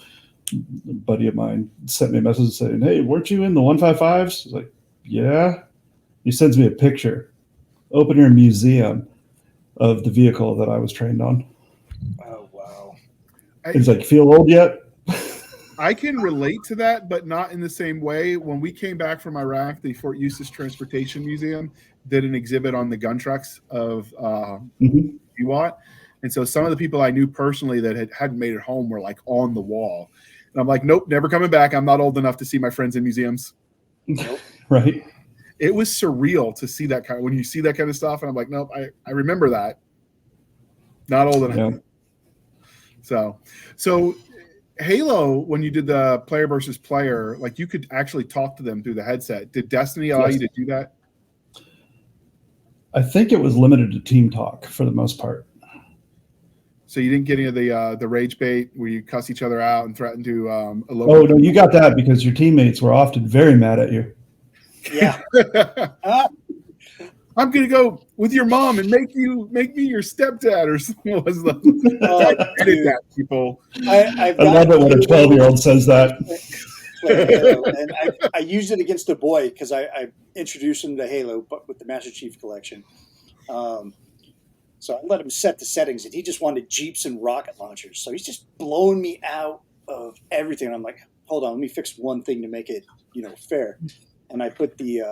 A buddy of mine sent me a message saying, "Hey, weren't you in the 155s?" I was like, "Yeah." He sends me a picture, open air museum of the vehicle that I was trained on. Oh, wow. He's like, "Feel old yet?" I can relate to that, but not in the same way. When we came back from Iraq, the Fort Eustis Transportation Museum did an exhibit on the gun trucks of GWAT. And so some of the people I knew personally that hadn't made it home were like on the wall. And I'm like, nope, never coming back. I'm not old enough to see my friends in museums. Right. It was surreal to see that when you see that kind of stuff. And I'm like, nope, I remember that. Not old enough. Yeah. So Halo, when you did the player versus player, like you could actually talk to them through the headset. Did Destiny allow you to do that? I think it was limited to team talk for the most part. So you didn't get any of the rage bait where you cuss each other out and threaten to elope? Oh no, you got that because your teammates were often very mad at you. Yeah. I'm gonna go with your mom and make me your stepdad or something. I did that, people. I love it when a 12-year-old says that. And I used it against a boy because I introduced him to Halo, but with the Master Chief Collection. So I let him set the settings, and he just wanted Jeeps and rocket launchers. So he's just blowing me out of everything. And I'm like, hold on, let me fix one thing to make it, fair. And I put the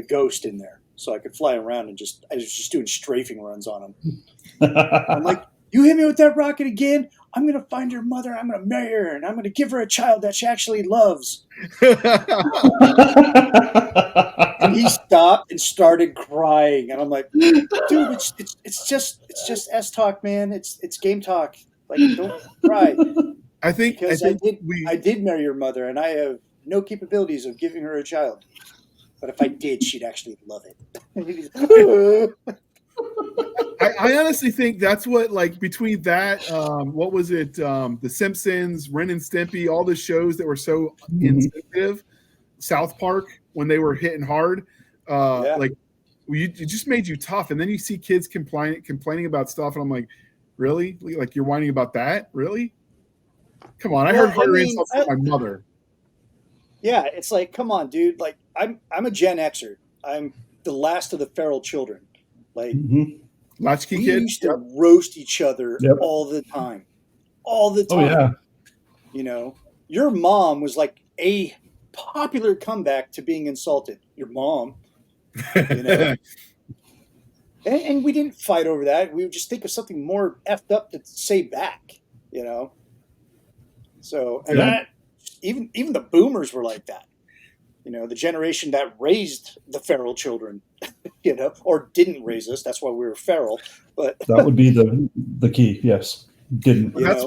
Ghost in there so I could fly around and I was just doing strafing runs on him. I'm like, you hit me with that rocket again? I'm going to find your mother. I'm going to marry her, and I'm going to give her a child that she actually loves. And he stopped and started crying, and I'm like, dude, it's just S talk, man. It's game talk. Like, don't cry. I did marry your mother, and I have no capabilities of giving her a child. But if I did, she'd actually love it. I honestly think that's what, like, between that, what was it? The Simpsons, Ren and Stimpy, all the shows that were so insensitive, South Park, when they were hitting hard, like, it just made you tough. And then you see kids complaining about stuff, and I'm like, really? Like, you're whining about that? Really? Come on, I heard harder insults from my mother. Yeah, it's like, come on, dude. Like, I'm a Gen Xer. I'm the last of the feral children. Like, latchkey we kid used to roast each other all the time. All the time. Oh, yeah. Your mom was like a popular comeback to being insulted. Your mom. And we didn't fight over that. We would just think of something more effed up to say back, So, and that, even the boomers were like that. The generation that raised the feral children, or didn't raise us. That's why we were feral. But that would be the key. Yes, didn't. That's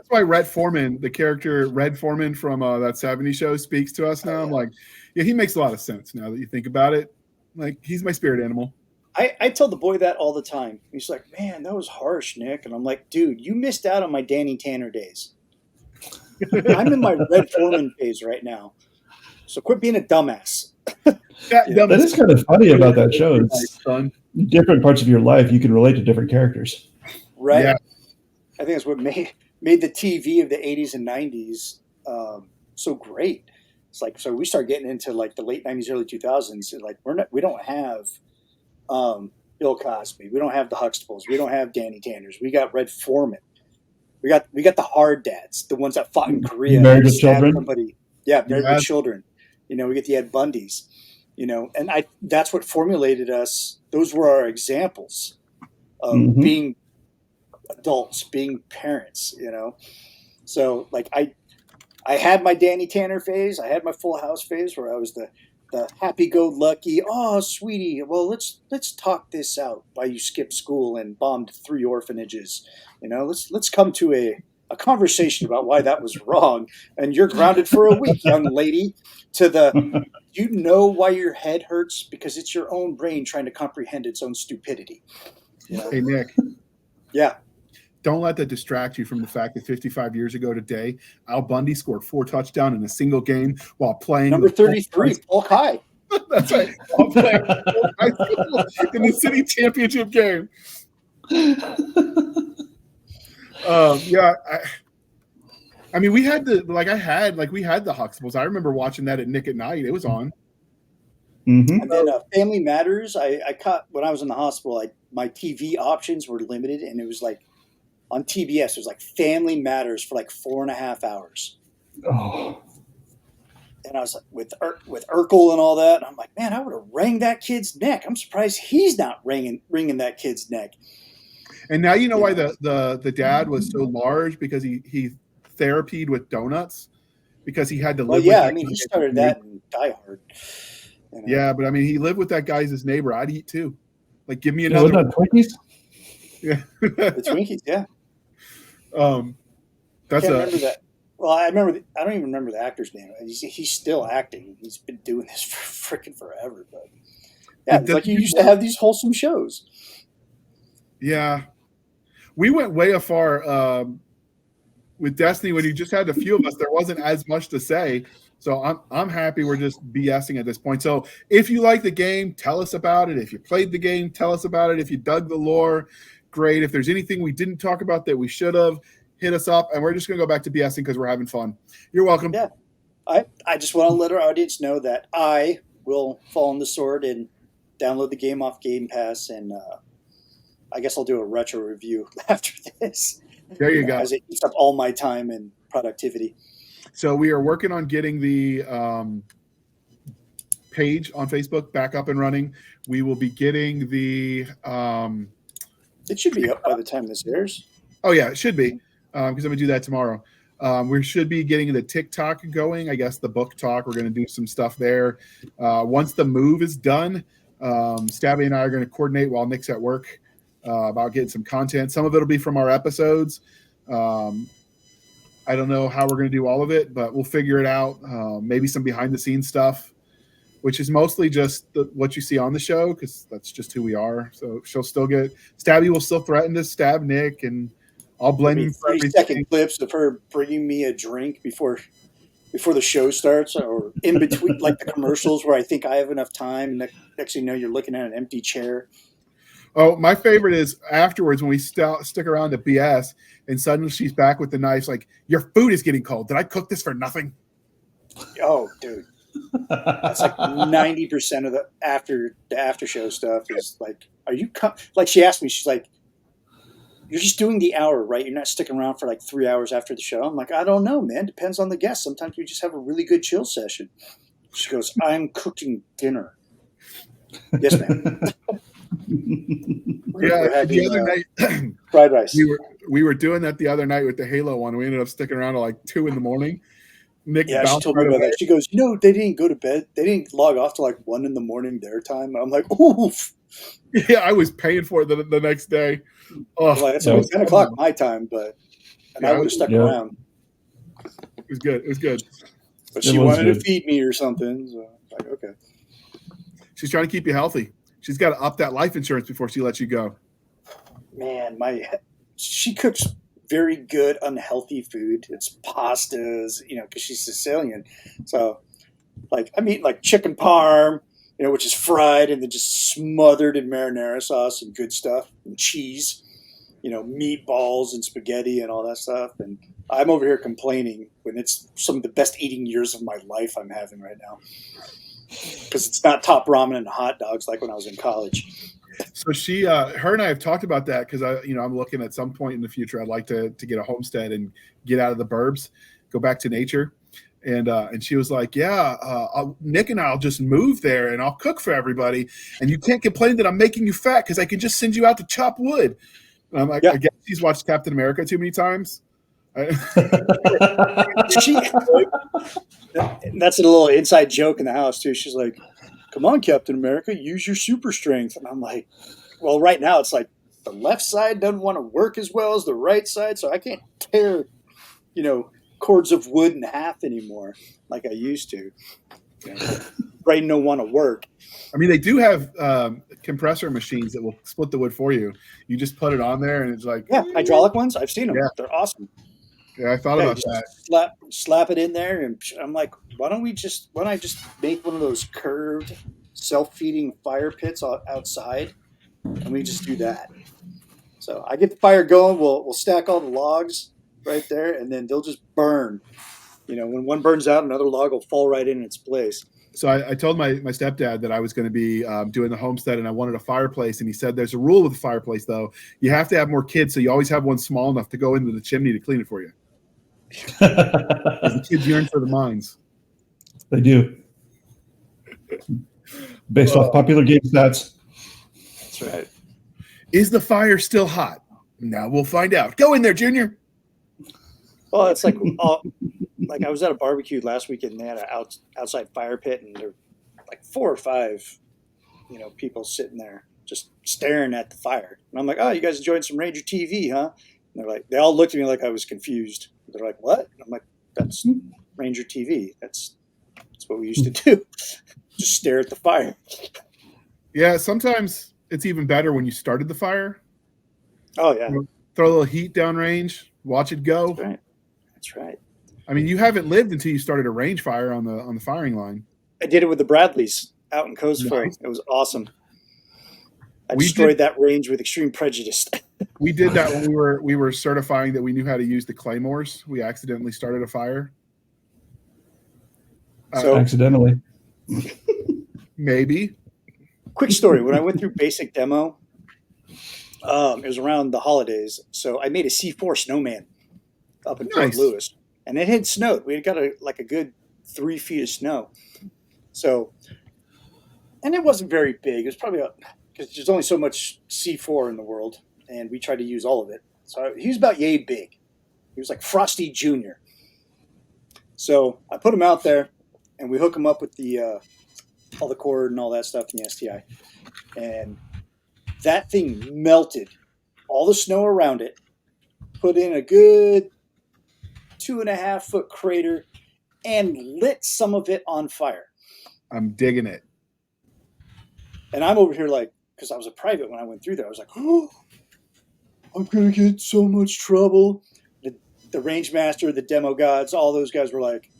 why Red Foreman, the character Red Foreman from that 70s show, speaks to us now. I'm like, yeah, he makes a lot of sense now that you think about it. Like, he's my spirit animal. I tell the boy that all the time. He's like, man, that was harsh, Nick. And I'm like, dude, you missed out on my Danny Tanner days. I'm in my Red Foreman phase right now. So quit being a dumbass. That is kind of funny about that show. It's different parts of your life, you can relate to different characters. Right. Yeah. I think that's what made the TV of the 80s and 90s so great. It's like, so we start getting into like the late 90s, early 2000s. And like, we don't have Bill Cosby. We don't have the Huxtables. We don't have Danny Tanners. We got Red Foreman. We got the hard dads, the ones that fought in Korea. Married with children. Somebody. Yeah, married with children. We get the Ed Bundys. And that's what formulated us. Those were our examples. of being adults, being parents, So like I had my Danny Tanner phase. I had my Full House phase where I was the happy-go-lucky. Oh, sweetie, well let's talk this out. Why you skipped school and bombed 3 orphanages? Let's come to a conversation about why that was wrong. And you're grounded for a week, young lady. To the why your head hurts because it's your own brain trying to comprehend its own stupidity. Hey Nick. Yeah. Don't let that distract you from the fact that 55 years ago today, Al Bundy scored 4 touchdowns in a single game while playing number 33, Polk High. That's right. While playing high school in the city championship game. Yeah. I mean, we had the Huxtables. I remember watching that at Nick at Night. It was on. Mm-hmm. And then Family Matters. I caught when I was in the hospital. My TV options were limited, and it was like on TBS. It was like Family Matters for like 4.5 hours. Oh. And I was like, with Urkel and all that. And I'm like, man, I would have wrung that kid's neck. I'm surprised he's not wringing that kid's neck. And now you know why the dad was so large, because he therapied with donuts, because he had to live with I mean, he started that in Die Hard. Yeah, but I mean, he lived with that guy as his neighbor. I'd eat too. Like, give me another. Twinkies? Yeah. The Twinkies, yeah. That's remember that. Well, I don't even remember the actor's name. He's still acting. He's been doing this for freaking forever. But yeah, it's like you used to have these wholesome shows. Yeah, we went way afar with Destiny when you just had a few of us. There wasn't as much to say, so I'm happy we're just BSing at this point. So if you like the game, tell us about it. If you played the game, tell us about it. If you dug the lore, great. If there's anything we didn't talk about that we should have, hit us up, and we're just going to go back to BSing because we're having fun. You're welcome. Yeah. I just want to let our audience know that I will fall on the sword and download the game off Game Pass, and I guess I'll do a retro review after this. There you go. As it eats up all my time and productivity. So we are working on getting the page on Facebook back up and running. We will be getting the it should be up by the time this airs. Oh, yeah, it should be, because I'm going to do that tomorrow. We should be getting the TikTok going. I guess the book talk, we're going to do some stuff there. Once the move is done, Stabby and I are going to coordinate while Nick's at work about getting some content. Some of it will be from our episodes. I don't know how we're going to do all of it, but we'll figure it out. Maybe some behind-the-scenes stuff, which is mostly just what you see on the show, because that's just who we are. So she'll still get – Stabby will still threaten to stab Nick, and I'll blame him for 30-second clips of her bringing me a drink before the show starts, or in between, like the commercials where I think I have enough time, and next thing you know, you're looking at an empty chair. Oh, my favorite is afterwards when we stick around to BS, and suddenly she's back with the knife, like, your food is getting cold. Did I cook this for nothing? Oh, dude. That's like 90% of the after show stuff is like, are you like, she asked me, she's like, you're just doing the hour, right? You're not sticking around for like 3 hours after the show. I'm like, I don't know, man. Depends on the guest. Sometimes we just have a really good chill session. She goes, I'm cooking dinner. Yes, ma'am. Yeah, the other night, fried rice. We were doing that the other night with the Halo one. We ended up sticking around till like 2 a.m. Nick, yeah, she told me about that. She goes, they didn't go to bed. They didn't log off till like 1 a.m. their time. I'm like, oof. Yeah, I was paying for it the next day. Oh, like, it's only 10 o'clock my time, but I would have stuck around. It was good. It was good. But she wanted to feed me or something. So like, okay. She's trying to keep you healthy. She's got to up that life insurance before she lets you go. Man, she cooks very good, unhealthy food. It's pastas, because she's Sicilian. So, like, I mean, like chicken parm, which is fried and then just smothered in marinara sauce and good stuff, and cheese, meatballs and spaghetti and all that stuff. And I'm over here complaining when it's some of the best eating years of my life I'm having right now. Because it's not top ramen and hot dogs like when I was in college. So she, her and I have talked about that because I'm looking at some point in the future. I'd like to get a homestead and get out of the burbs, go back to nature. And she was like, yeah, Nick and I'll just move there and I'll cook for everybody. And you can't complain that I'm making you fat because I can just send you out to chop wood. And I'm like, I guess she's watched Captain America too many times. That's a little inside joke in the house too. She's like, come on, Captain America, use your super strength. And I'm like, well, right now it's like the left side doesn't want to work as well as the right side, so I can't tear, cords of wood in half anymore like I used to. Brain don't want to work. I mean, they do have compressor machines that will split the wood for you. You just put it on there, and it's like hydraulic ones. I've seen them. Yeah. They're awesome. Yeah, I thought about that. Slap it in there, and I'm like, why don't I just make one of those curved, self-feeding fire pits outside, and we just do that. So I get the fire going. We'll stack all the logs right there, and then they'll just burn. When one burns out, another log will fall right in its place. So I told my stepdad that I was going to be doing the homestead, and I wanted a fireplace. And he said, there's a rule with the fireplace, though. You have to have more kids, so you always have one small enough to go into the chimney to clean it for you. The kids yearn for the mines. They do. Based off popular game stats. That's right. Is the fire still hot? Now we'll find out. Go in there, Junior. Well, it's like like I was at a barbecue last weekend, and they had an outside fire pit, and there were like 4 or 5, people sitting there just staring at the fire. And I'm like, oh, you guys enjoying some Ranger TV, huh? And they all looked at me like I was confused. They're like, what? And I'm like, that's Ranger TV. That's what we used to do. Just stare at the fire. Yeah, sometimes it's even better when you started the fire. Oh, yeah. Throw a little heat downrange, watch it go. That's right. I mean, you haven't lived until you started a range fire on the firing line. I did it with the Bradleys out in Coastville. Nice. It was awesome. I destroyed that range with extreme prejudice. We did that when we were certifying that we knew how to use the claymores. We accidentally started a fire. Accidentally. Maybe. Quick story. When I went through basic demo, it was around the holidays. So I made a C4 snowman up in Fort Lewis. And it had snowed. We had got a good 3 feet of snow. So, and it wasn't very big. It was probably because there's only so much C4 in the world, and we tried to use all of it. So he was about yay big. He was like Frosty Jr. So I put him out there, and we hook him up with the all the cord and all that stuff in the STI. And that thing melted all the snow around it, put in a good 2.5 foot crater, and lit some of it on fire. I'm digging it. And I'm over here like, because I was a private when I went through there, I was like, oh, I'm going to get so much trouble. The range master, the demo gods, all those guys were like,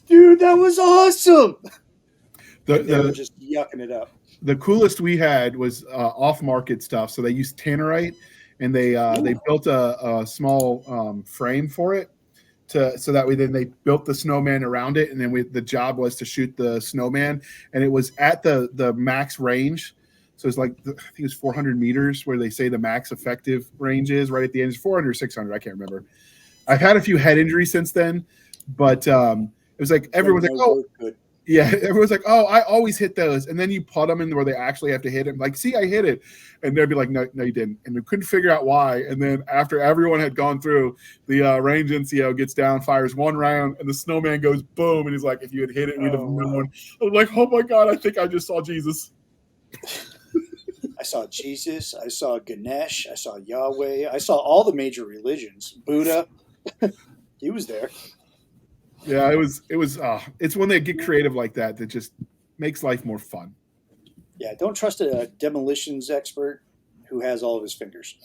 dude, that was awesome. They were just yucking it up. The coolest we had was off-market stuff. So they used tannerite, and they built a small frame for it. So that way, then they built the snowman around it, and then the job was to shoot the snowman, and it was at the max range. So it's like, I think it was 400 meters where they say the max effective range is right at the end. It's 400 or 600, I can't remember. I've had a few head injuries since then, but it was like everyone's like, oh, good. Yeah, everyone's like, oh, I always hit those. And then you put them in where they actually have to hit it. Like, see, I hit it. And they'd be like, no, you didn't. And we couldn't figure out why. And then after everyone had gone through, the range NCO gets down, fires one round, and the snowman goes boom. And he's like, if you had hit it, we'd have known. I was like, oh, my God, I think I just saw Jesus. I saw Jesus. I saw Ganesh. I saw Yahweh. I saw all the major religions. Buddha. He was there. Yeah, it's when they get creative like that just makes life more fun. Yeah, don't trust a demolitions expert who has all of his fingers.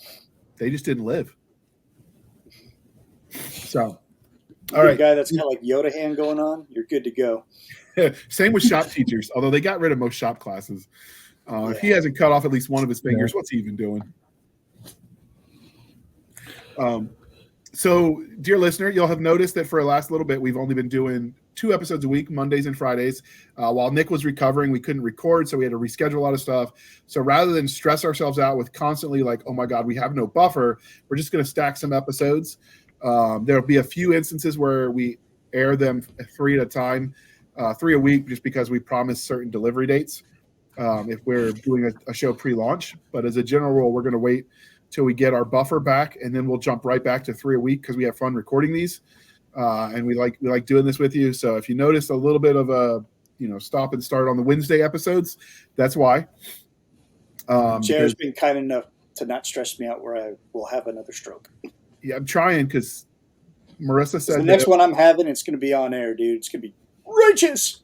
They just didn't live. So, all right. Guy that's got like Yoda hand going on, you're good to go. Same with shop teachers, although they got rid of most shop classes. If he hasn't cut off at least one of his fingers, what's he even doing? So, dear listener, you'll have noticed that for the last little bit, we've only been doing 2 episodes a week, Mondays and Fridays. While Nick was recovering, we couldn't record, so we had to reschedule a lot of stuff. So rather than stress ourselves out with constantly like, oh my God, we have no buffer, we're just going to stack some episodes. There'll be a few instances where we air them 3 at a time, 3 a week, just because we promise certain delivery dates if we're doing a show pre-launch. But as a general rule, we're going to wait till we get our buffer back, and then we'll jump right back to 3 a week because we have fun recording these, and we like doing this with you. So if you notice a little bit of a stop and start on the Wednesday episodes, that's why. Jared's been kind enough to not stress me out where I will have another stroke. Yeah, I'm trying because Marissa said the next one I'm having, it's going to be on air, dude. It's going to be righteous.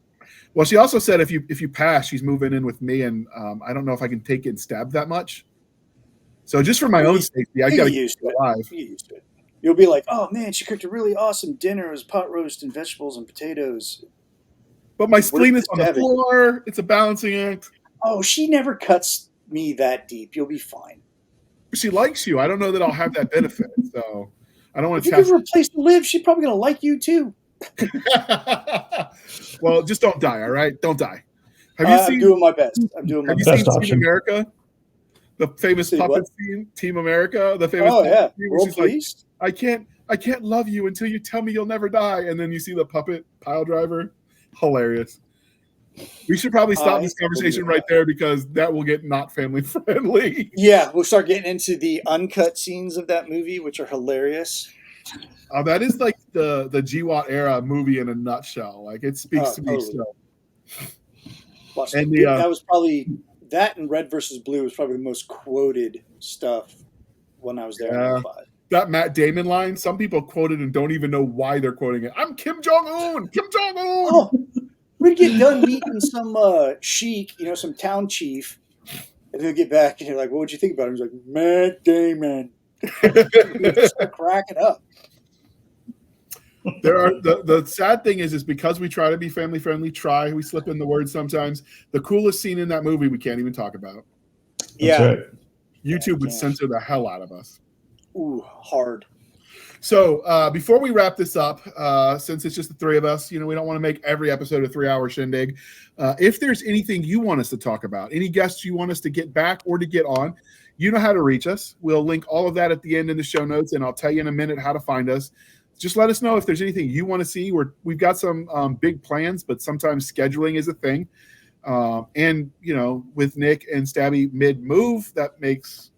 Well, she also said if you pass, she's moving in with me, and I don't know if I can take it and stab that much. So just for my own safety, I got to get used to it. Alive. You get used to it. You'll be like, oh man, she cooked a really awesome dinner. It was pot roast and vegetables and potatoes. But my spleen is on the floor. It's a balancing act. Oh, she never cuts me that deep. You'll be fine. She likes you. I don't know that I'll have that benefit. So I don't want to. If you give her a place to live, she's probably going to like you too. Well, just don't die. All right, don't die. Have you seen? I'm doing my best. Have you seen Team America? The famous puppet scene, Team America. The famous. Oh yeah, World Police. Like, I can't love you until you tell me you'll never die, and then you see the puppet pile driver. Hilarious. We should probably stop this conversation right there because that will get not family friendly. Yeah, we'll start getting into the uncut scenes of that movie, which are hilarious. That is like the GWAT era movie in a nutshell. Like it speaks to me still. And that was probably that, and Red versus Blue was probably the most quoted stuff when I was there. Yeah. That Matt Damon line, some people quote it and don't even know why they're quoting it. I'm Kim Jong-un! Kim Jong-un! Oh, we'd get done meeting some sheik, some town chief, and they'll get back and you're like, what would you think about him? He's like, Matt Damon. Start cracking up. There are the sad thing is because we try to be family friendly, we slip in the word sometimes. The coolest scene in that movie we can't even talk about. Yeah. Right. YouTube would censor the hell out of us. Ooh, hard. So before we wrap this up, since it's just the three of us, we don't want to make every episode a 3-hour shindig. If there's anything you want us to talk about, any guests you want us to get back or to get on, you know how to reach us. We'll link all of that at the end in the show notes, and I'll tell you in a minute how to find us. Just let us know if there's anything you want to see. We've got some big plans, but sometimes scheduling is a thing. And, with Nick and Stabby mid-move, that makes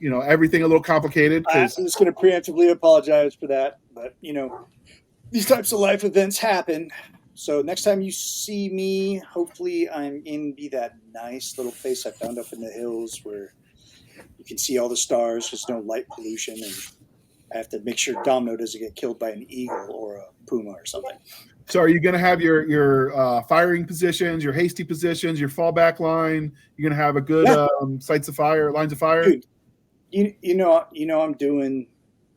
everything a little complicated. I'm just going to preemptively apologize for that. But, these types of life events happen. So next time you see me, hopefully I'm in that nice little place I found up in the hills where you can see all the stars. There's no light pollution. And I have to make sure Domino doesn't get killed by an eagle or a puma or something. So are you going to have your firing positions, your hasty positions, your fallback line? You're going to have a good lines of fire? Dude, I'm doing,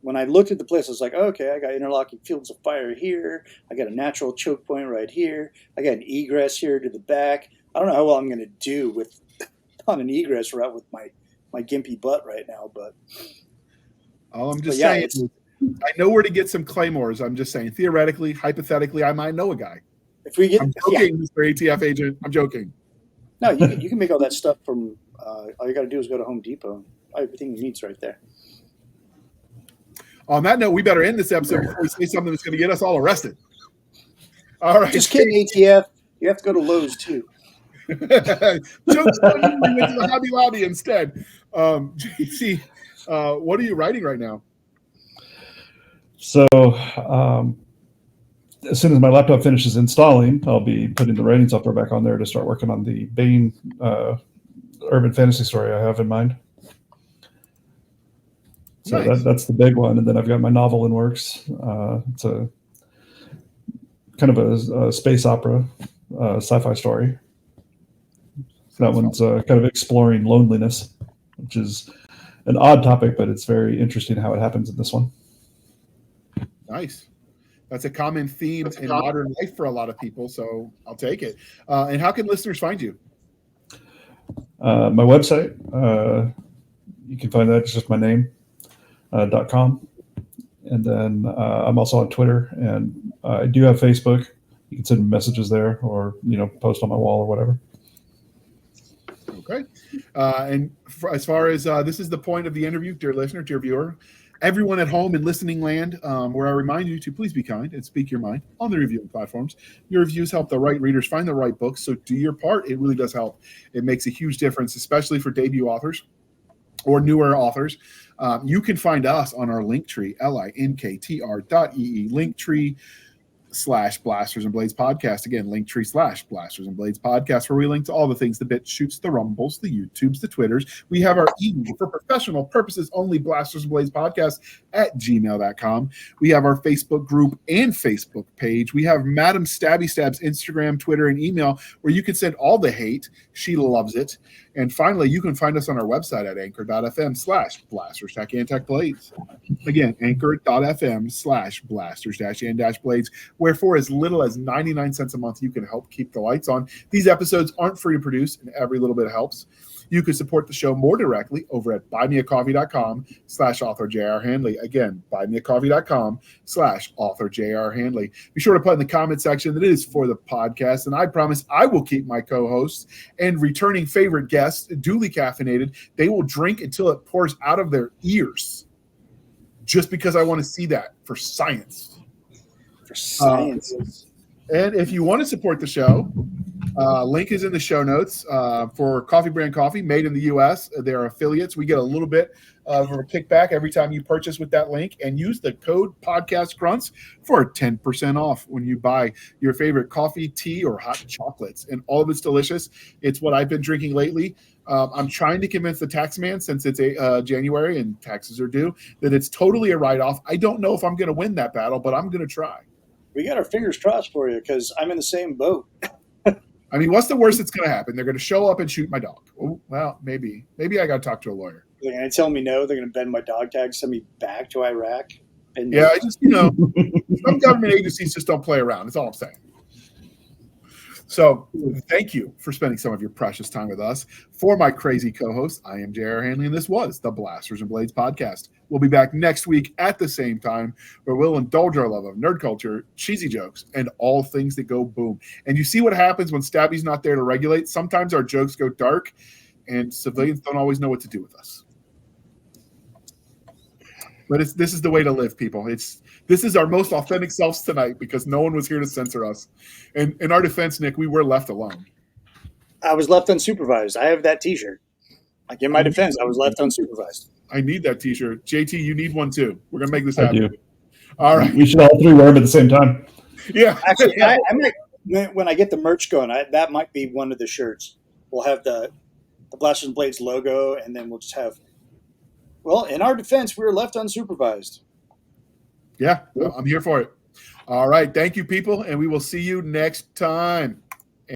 when I looked at the place, I was like, okay, I got interlocking fields of fire here. I got a natural choke point right here. I got an egress here to the back. I don't know how well I'm going to do on an egress route with my gimpy butt right now, but all I'm just saying is I know where to get some claymores. I'm just saying, theoretically, hypothetically, I might know a guy. If we get, I'm joking, Mr. ATF agent. I'm joking. No, you can make all that stuff from. All you got to do is go to Home Depot. Everything you need's right there. On that note, we better end this episode before we say something that's going to get us all arrested. All right. Just kidding, ATF. You have to go to Lowe's, too. Jokes on you, we went to the Hobby Lobby instead. JC, what are you writing right now? So as soon as my laptop finishes installing, I'll be putting the writing software back on there to start working on the Bane urban fantasy story I have in mind. So Nice. that's the big one. And then I've got my novel in works. It's a kind of a space opera sci-fi story. So that one's kind of exploring loneliness, which is an odd topic, but it's very interesting how it happens in this one. Nice. That's a common theme in modern life for a lot of people, so I'll take it. And how can listeners find you? My website, you can find that. It's just my name, .com. And then I'm also on Twitter, and I do have Facebook. You can send me messages there or, post on my wall or whatever. Okay. As far as this is the point of the interview, dear listener, dear viewer, everyone at home in listening land, where I remind you to please be kind and speak your mind on the reviewing platforms. Your reviews help the right readers find the right books, so do your part. It really does help. It makes a huge difference, especially for debut authors or newer authors. You can find us on our Linktree, linktr.ee, Linktree /Blasters and Blades podcast. Again, Linktree /Blasters and Blades podcast, where we link to all the things, the bits, shoots, the rumbles, the YouTubes, the Twitters. We have our email for professional purposes only, Blasters and Blades podcast @gmail.com. We have our Facebook group and Facebook page. We have Madam Stabby Stab's Instagram, Twitter, and email, where you can send all the hate. She loves it. And finally, you can find us on our website at anchor.fm/blasters-and-blades. Again, anchor.fm/blasters-and-blades, where for as little as 99 cents a month, you can help keep the lights on. These episodes aren't free to produce, and every little bit helps. You can support the show more directly over at buymeacoffee.com/author J.R. Handley. Again, buymeacoffee.com/author J.R. Handley. Be sure to put in the comment section that it is for the podcast, and I promise I will keep my co-hosts and returning favorite guests duly caffeinated. They will drink until it pours out of their ears, just because I want to see that for science. For science. And if you want to support the show, link is in the show notes for Coffee Brand Coffee, made in the U.S. They're affiliates. We get a little bit of a kickback every time you purchase with that link, and use the code Podcast Grunts for 10% off when you buy your favorite coffee, tea, or hot chocolates. And all of it's delicious. It's what I've been drinking lately. I'm trying to convince the tax man, since it's January and taxes are due, that it's totally a write-off. I don't know if I'm going to win that battle, but I'm going to try. We got our fingers crossed for you, because I'm in the same boat. I mean, what's the worst that's going to happen? They're going to show up and shoot my dog. Oh, well, maybe I got to talk to a lawyer. They're going to tell me no. They're going to bend my dog tag, send me back to Iraq. And yeah, I just, some government agencies just don't play around. That's all I'm saying. So thank you for spending some of your precious time with us. For my crazy co-host, I am J.R. Handley, and this was the Blasters and Blades podcast. We'll be back next week at the same time, where we'll indulge our love of nerd culture, cheesy jokes, and all things that go boom. And you see what happens when Stabby's not there to regulate. Sometimes our jokes go dark, and civilians don't always know what to do with us. But this is the way to live, people. This is our most authentic selves tonight, because no one was here to censor us. And in our defense, Nick, we were left alone. I was left unsupervised. I have that T-shirt. Like, in my defense, I was left unsupervised. I need that T-shirt. JT, you need one too. We're gonna make this happen. I do. All right. We should all three wear them at the same time. Yeah. Actually, I might, when I get the merch going, that might be one of the shirts. We'll have the Blasters and Blades logo, and then we'll just have, well, in our defense, we were left unsupervised. Yeah, I'm here for it. All right. Thank you, people, and we will see you next time.